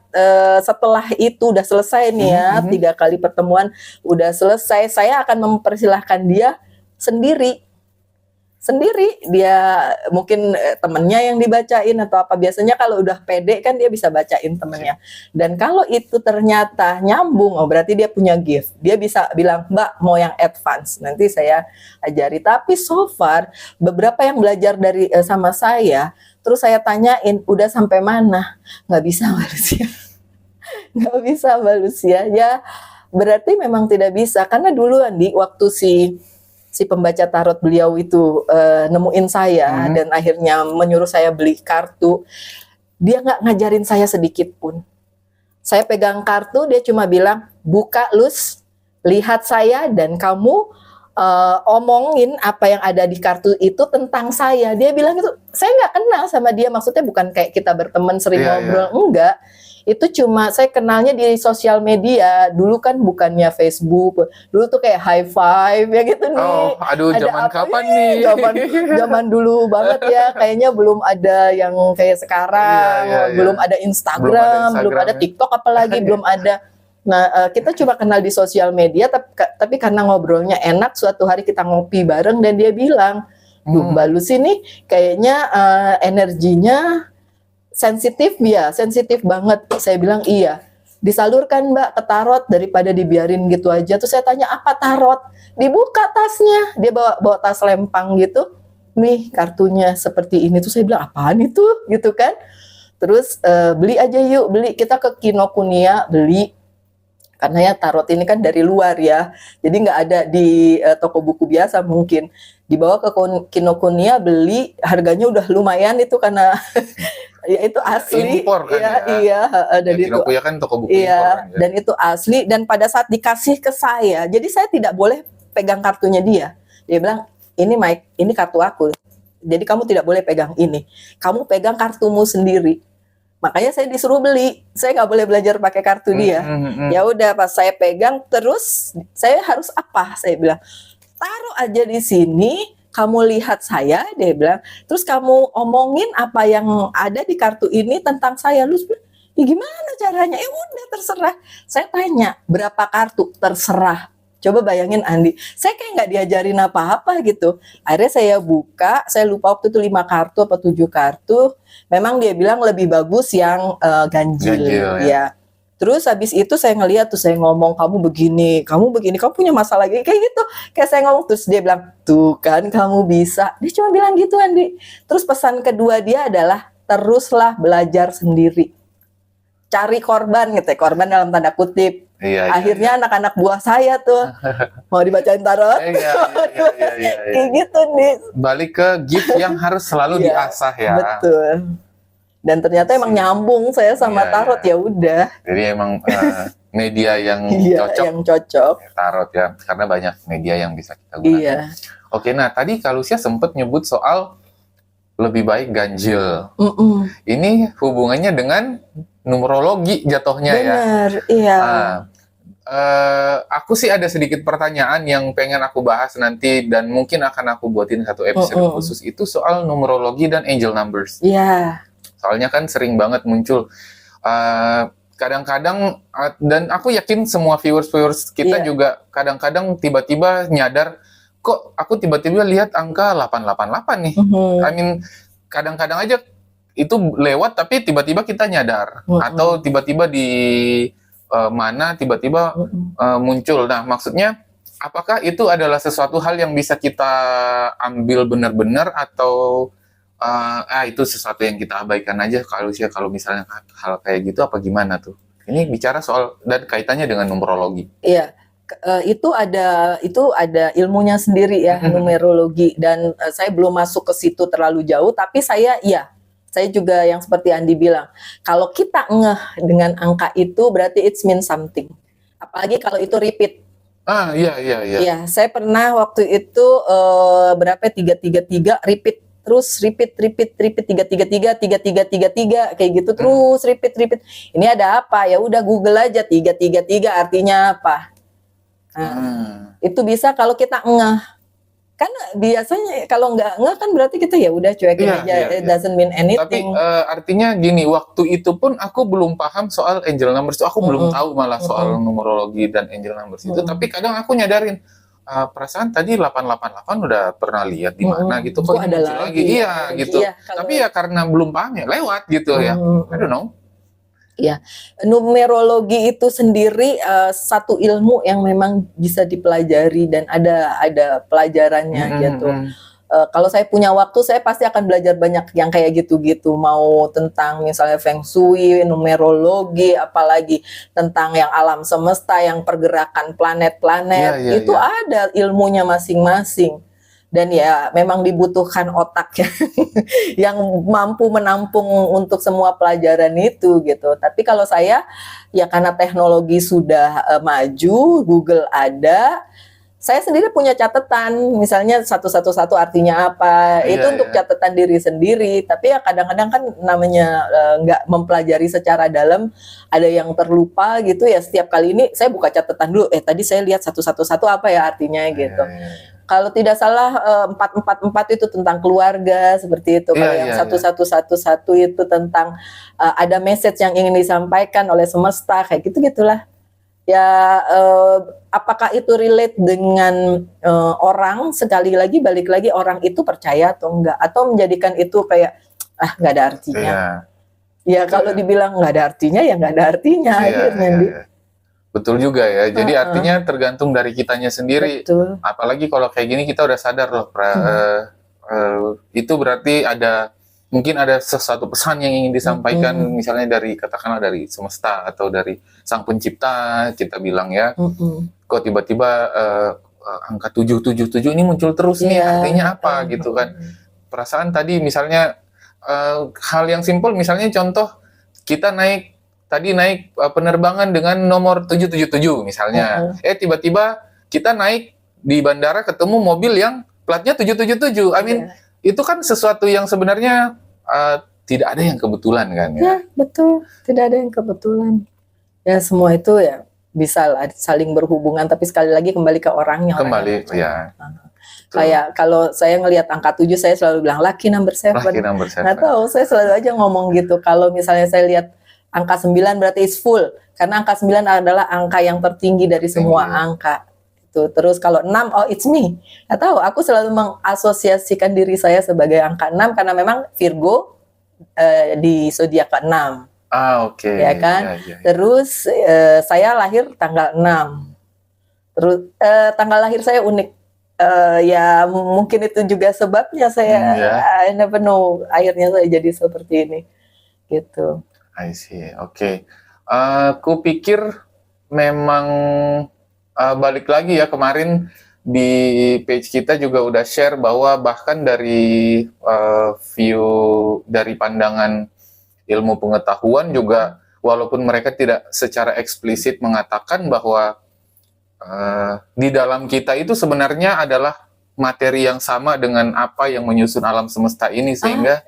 Speaker 1: setelah itu udah selesai nih ya, 3 kali pertemuan udah selesai, saya akan mempersilahkan dia sendiri, dia mungkin temennya yang dibacain atau apa. Biasanya kalau udah pede kan dia bisa bacain temennya, dan kalau itu ternyata nyambung, oh berarti dia punya gift, dia bisa bilang Mbak mau yang advance, nanti saya ajari. Tapi so far beberapa yang belajar dari sama saya, terus saya tanyain udah sampai mana, nggak bisa Mbak Lucia. Nggak bisa Mbak Lucia, ya berarti memang tidak bisa. Karena dulu Andi, waktu si pembaca tarot beliau itu nemuin saya dan akhirnya menyuruh saya beli kartu, dia nggak ngajarin saya sedikit pun. Saya pegang kartu, dia cuma bilang buka Lus, lihat saya, dan kamu omongin apa yang ada di kartu itu tentang saya. Dia bilang itu, saya nggak kenal sama dia, maksudnya bukan kayak kita berteman sering ngobrol, enggak. Itu cuma saya kenalnya di sosial media. Dulu kan bukannya Facebook, dulu tuh kayak high five ya gitu nih.
Speaker 2: Oh, aduh, ada zaman kapan
Speaker 1: nih? Zaman dulu banget ya. Kayaknya belum ada yang kayak sekarang, belum ada Instagram, belum ada TikTok apalagi, belum ada. Nah, kita cuma kenal di sosial media, tapi karena ngobrolnya enak, suatu hari kita ngopi bareng dan dia bilang, "Duh, Mbak Lucy nih kayaknya energinya sensitif banget." Saya bilang iya, disalurkan Mbak ke tarot daripada dibiarin gitu aja. Terus saya tanya apa tarot, dibuka tasnya, dia bawa tas lempang gitu, nih kartunya seperti ini. Terus saya bilang apaan itu gitu kan. Terus beli aja yuk, beli, kita ke Kinokuniya beli, karena ya tarot ini kan dari luar ya, jadi nggak ada di toko buku biasa. Mungkin dibawa ke Kinokuniya beli, harganya udah lumayan itu karena ya itu asli,
Speaker 2: impor kan ya.
Speaker 1: Iya, dan itu
Speaker 2: Kinokuniya kan toko buku impor kan, ya.
Speaker 1: Dan itu asli. Dan pada saat dikasih ke saya, jadi saya tidak boleh pegang kartunya dia. Dia bilang ini Mike, ini kartu aku, jadi kamu tidak boleh pegang ini, kamu pegang kartumu sendiri. Makanya saya disuruh beli, saya nggak boleh belajar pakai kartu dia. Ya udah, pas saya pegang, terus saya harus apa? Saya bilang taruh aja di sini, kamu lihat saya, dia bilang, terus kamu omongin apa yang ada di kartu ini tentang saya. Lu bilang, ya gimana caranya? Udah terserah. Saya tanya, berapa kartu? Terserah. Coba bayangin Andi, saya kayak nggak diajarin apa-apa gitu. Akhirnya saya buka, saya lupa waktu itu 5 kartu apa 7 kartu. Memang dia bilang lebih bagus yang ganjil ya. Terus habis itu saya ngeliat tuh, saya ngomong kamu begini, kamu punya masalah kayak gitu. Kayak saya ngomong, terus dia bilang, tuh kan kamu bisa. Dia cuma bilang gitu Andi. Terus pesan kedua dia adalah teruslah belajar sendiri. Cari korban gitu ya, korban dalam tanda kutip. Akhirnya anak-anak buah saya tuh mau dibacain tarot. Kayak gitu nih.
Speaker 2: Balik ke gift yang harus selalu diasah ya.
Speaker 1: Betul. Dan ternyata emang nyambung saya sama tarot, ya udah.
Speaker 2: Jadi emang media yang cocok.
Speaker 1: Yang cocok.
Speaker 2: Tarot ya, karena banyak media yang bisa kita gunakan. Oke, nah tadi Kak Lucia sempat nyebut soal lebih baik ganjil. Ini hubungannya dengan numerologi jatuhnya.
Speaker 1: Benar, iya.
Speaker 2: Aku sih ada sedikit pertanyaan yang pengen aku bahas nanti dan mungkin akan aku buatin satu episode khusus itu soal numerologi dan angel numbers.
Speaker 1: Iya.
Speaker 2: Soalnya kan sering banget muncul kadang-kadang dan aku yakin semua viewers kita juga kadang-kadang tiba-tiba nyadar, kok aku tiba-tiba lihat angka 888 nih. I mean, kadang-kadang aja itu lewat tapi tiba-tiba kita nyadar atau tiba-tiba di mana tiba-tiba muncul. Nah, maksudnya apakah itu adalah sesuatu hal yang bisa kita ambil benar-benar atau itu sesuatu yang kita abaikan aja kalau misalnya hal kayak gitu, apa gimana tuh? Ini bicara soal dan kaitannya dengan numerologi.
Speaker 1: Iya. Itu ada ilmunya sendiri ya, numerologi, dan saya belum masuk ke situ terlalu jauh, tapi saya juga yang seperti Andi bilang, kalau kita ngeh dengan angka itu berarti it means something, apalagi kalau itu repeat.
Speaker 2: Iya.
Speaker 1: Iya, saya pernah waktu itu 333 repeat 333 kayak gitu terus repeat. Ini ada apa? Ya udah Google aja 333 artinya apa. Itu bisa kalau kita ngeh. Kan biasanya kalau nggak ngeh kan berarti kita ya udah cuekin aja, it doesn't mean anything.
Speaker 2: Tapi artinya gini, waktu itu pun aku belum paham soal angel numbers, aku belum tahu malah soal numerologi dan angel numbers itu. Tapi kadang aku nyadarin, perasaan tadi 888 udah pernah lihat di mana gitu, kok
Speaker 1: ada
Speaker 2: muncul lagi. Iya gitu. Tapi ya karena belum paham ya lewat gitu ya. I don't know.
Speaker 1: Ya, numerologi itu sendiri satu ilmu yang memang bisa dipelajari dan ada pelajarannya gitu. Kalau saya punya waktu, saya pasti akan belajar banyak yang kayak gitu-gitu. Mau tentang misalnya Feng Shui, numerologi, apalagi tentang yang alam semesta, yang pergerakan planet-planet, itu ada ilmunya masing-masing. Dan ya memang dibutuhkan otak yang mampu menampung untuk semua pelajaran itu gitu. Tapi kalau saya, ya karena teknologi sudah maju, Google ada, saya sendiri punya catatan, misalnya 111 artinya apa, itu untuk catatan diri sendiri. Tapi ya kadang-kadang kan namanya nggak mempelajari secara dalam, ada yang terlupa gitu ya. Setiap kali ini saya buka catatan dulu, tadi saya lihat 111 apa ya artinya gitu. Kalau tidak salah 444 itu tentang keluarga seperti itu. Kalau yang 1111 itu tentang ada message yang ingin disampaikan oleh semesta kayak gitu-gitulah. Ya apakah itu relate dengan orang, sekali lagi balik lagi orang itu percaya atau enggak, atau menjadikan itu kayak nggak ada artinya. Ya kalau dibilang nggak ada artinya ya nggak ada artinya.
Speaker 2: Betul juga ya. Jadi artinya tergantung dari kitanya sendiri.
Speaker 1: Betul.
Speaker 2: Apalagi kalau kayak gini kita udah sadar loh, itu berarti mungkin ada sesuatu pesan yang ingin disampaikan, misalnya dari katakanlah dari semesta atau dari sang pencipta, kita bilang ya. Kok tiba-tiba angka 777 ini muncul terus nih, artinya apa gitu kan? Perasaan tadi misalnya hal yang simpel, misalnya contoh kita naik penerbangan dengan nomor 777 misalnya. Tiba-tiba kita naik di bandara ketemu mobil yang platnya 777. I mean, itu kan sesuatu yang sebenarnya tidak ada yang kebetulan kan ya.
Speaker 1: Ya, betul. Tidak ada yang kebetulan. Ya semua itu ya bisa lah saling berhubungan, tapi sekali lagi kembali ke orangnya. Kayak kalau saya ngelihat angka 7, saya selalu bilang lucky number 7. Nggak tahu, saya selalu aja ngomong gitu. Kalau misalnya saya lihat angka 9 berarti is full. Karena angka 9 adalah angka yang tertinggi dari semua angka. Terus kalau 6, it's me. Nggak tahu, aku selalu mengasosiasikan diri saya sebagai angka 6 karena memang Virgo di zodiak ke-6. Ya kan? Terus saya lahir tanggal 6. Terus tanggal lahir saya unik. Ya mungkin itu juga sebabnya saya I never know akhirnya saya jadi seperti ini. Gitu.
Speaker 2: I see, oke. Aku pikir memang balik lagi ya, kemarin di page kita juga udah share bahwa bahkan dari view dari pandangan ilmu pengetahuan juga, walaupun mereka tidak secara eksplisit mengatakan bahwa di dalam kita itu sebenarnya adalah materi yang sama dengan apa yang menyusun alam semesta ini, sehingga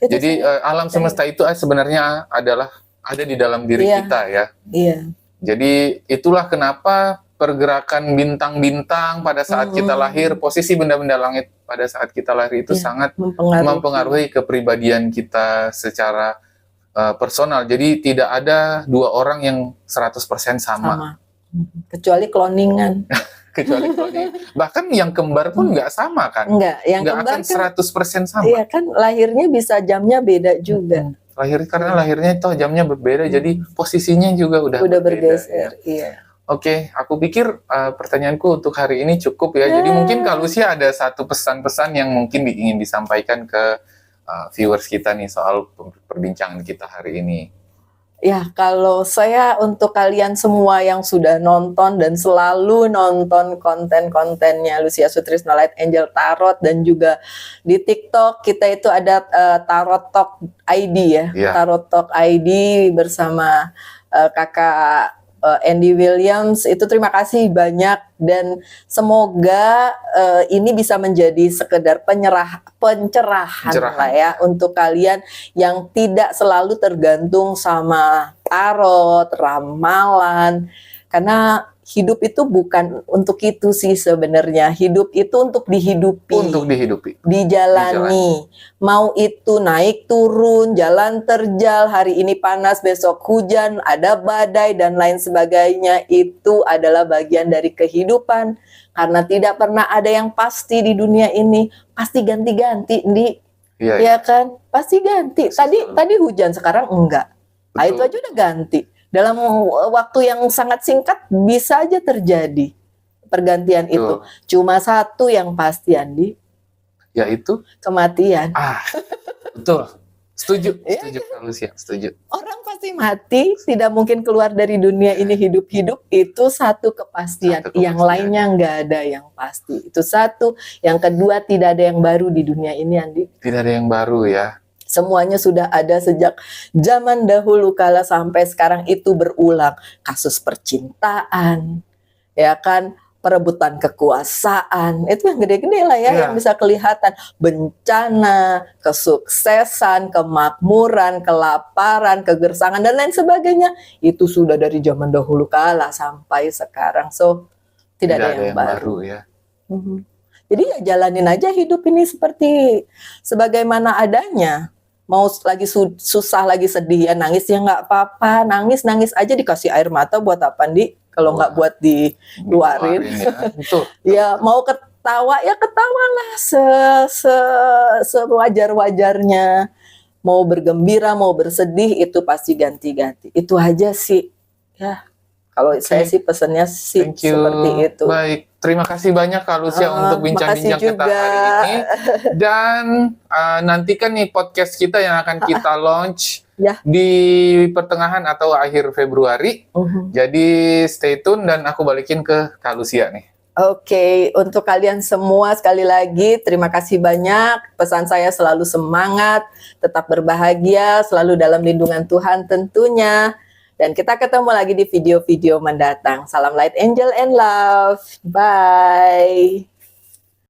Speaker 2: jadi alam semesta itu sebenarnya adalah ada di dalam diri kita ya. Jadi itulah kenapa pergerakan bintang-bintang pada saat kita lahir, posisi benda-benda langit pada saat kita lahir itu sangat mempengaruhi kepribadian kita secara personal. Jadi tidak ada dua orang yang 100% sama.
Speaker 1: Kecuali cloningan.
Speaker 2: Kecuali cloning. Bahkan yang kembar pun nggak sama kan?
Speaker 1: Yang
Speaker 2: nggak
Speaker 1: kembar
Speaker 2: akan 100% sama.
Speaker 1: Iya kan, lahirnya bisa jamnya beda juga.
Speaker 2: Karena lahirnya toh jamnya berbeda, jadi posisinya juga udah
Speaker 1: bergeser. Iya.
Speaker 2: Oke, aku pikir pertanyaanku untuk hari ini cukup ya. Jadi mungkin Kak Lucia ada satu pesan-pesan yang mungkin ingin disampaikan ke viewers kita nih soal perbincangan kita hari ini.
Speaker 1: Ya, kalau saya untuk kalian semua yang sudah nonton dan selalu nonton konten-kontennya Lucia Sutrisno Light Angel Tarot, dan juga di TikTok kita itu ada Tarot Talk ID ya. Tarot Talk ID bersama Kakak Andy Williams, itu terima kasih banyak, dan semoga ini bisa menjadi sekedar pencerahan lah ya untuk kalian yang tidak selalu tergantung sama tarot, ramalan, karena hidup itu bukan untuk itu sih sebenarnya. Hidup itu untuk dihidupi. Dijalani. Mau itu naik turun, jalan terjal, hari ini panas, besok hujan, ada badai dan lain sebagainya. Itu adalah bagian dari kehidupan. Karena tidak pernah ada yang pasti di dunia ini. Pasti ganti-ganti, ya kan? Pasti ganti. Tadi hujan, sekarang enggak. Nah, itu aja udah ganti. Dalam waktu yang sangat singkat bisa aja terjadi pergantian itu. Cuma satu yang pasti, Andi.
Speaker 2: Yaitu?
Speaker 1: Kematian.
Speaker 2: Betul. Setuju Lucia, setuju.
Speaker 1: Orang pasti mati, tidak mungkin keluar dari dunia ini hidup-hidup, itu satu kepastian. Yang lainnya nggak ada yang pasti. Itu satu. Yang kedua, tidak ada yang baru di dunia ini, Andi.
Speaker 2: Tidak ada yang baru ya.
Speaker 1: Semuanya sudah ada sejak zaman dahulu kala sampai sekarang, itu berulang. Kasus percintaan, ya kan, perebutan kekuasaan, itu yang gede-gede lah ya, yang bisa kelihatan. Bencana, kesuksesan, kemakmuran, kelaparan, kegersangan, dan lain sebagainya. Itu sudah dari zaman dahulu kala sampai sekarang. So, tidak ada yang baru
Speaker 2: ya.
Speaker 1: Jadi ya jalanin aja hidup ini seperti sebagaimana adanya. Mau lagi susah, lagi sedih, ya nangis ya nggak apa-apa, nangis aja, dikasih air mata buat apa, Di? Kalau nggak buat dikeluarin. Ya mau ketawa ya ketawalah sewajar-wajarnya. Mau bergembira, mau bersedih, itu pasti ganti-ganti. Itu aja sih. Ya, kalau saya sih pesannya sih seperti itu.
Speaker 2: Baik. Terima kasih banyak Kak Lucia untuk bincang-bincang kita hari ini. Dan nantikan nih podcast kita yang akan kita launch di pertengahan atau akhir Februari. Jadi stay tune dan aku balikin ke Kak Lucia nih.
Speaker 1: Oke, untuk kalian semua sekali lagi terima kasih banyak. Pesan saya selalu semangat, tetap berbahagia, selalu dalam lindungan Tuhan tentunya. Dan kita ketemu lagi di video-video mendatang. Salam Light Angel and Love. Bye.